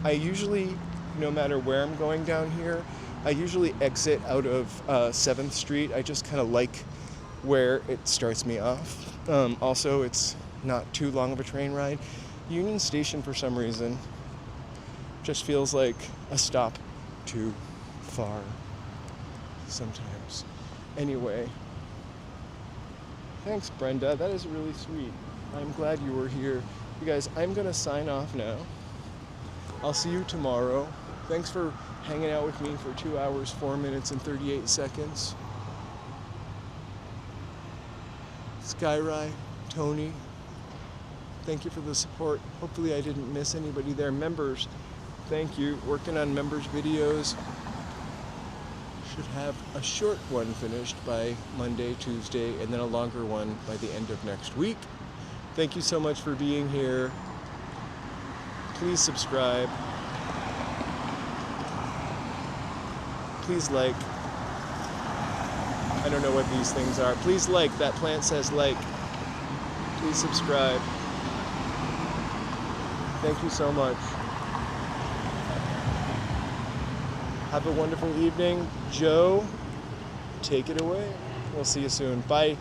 I usually, no matter where I'm going down here, I usually exit out of 7th Street. I just kind of like where it starts me off. Also, it's not too long of a train ride. Union Station, for some reason, just feels like a stop too far sometimes. Anyway, thanks, Brenda. That is really sweet. I'm glad you were here. You guys, I'm going to sign off now. I'll see you tomorrow. Thanks for hanging out with me for 2 hours, 4 minutes, and 38 seconds. Skyline, Tony, thank you for the support. Hopefully I didn't miss anybody there. Members, thank you. Working on members videos. Should have a short one finished by Monday, Tuesday, and then a longer one by the end of next week. Thank you so much for being here. Please subscribe. Please like. I don't know what these things are. Please like. That plant says like. Please subscribe. Thank you so much. Have a wonderful evening. Joe, take it away. We'll see you soon. Bye.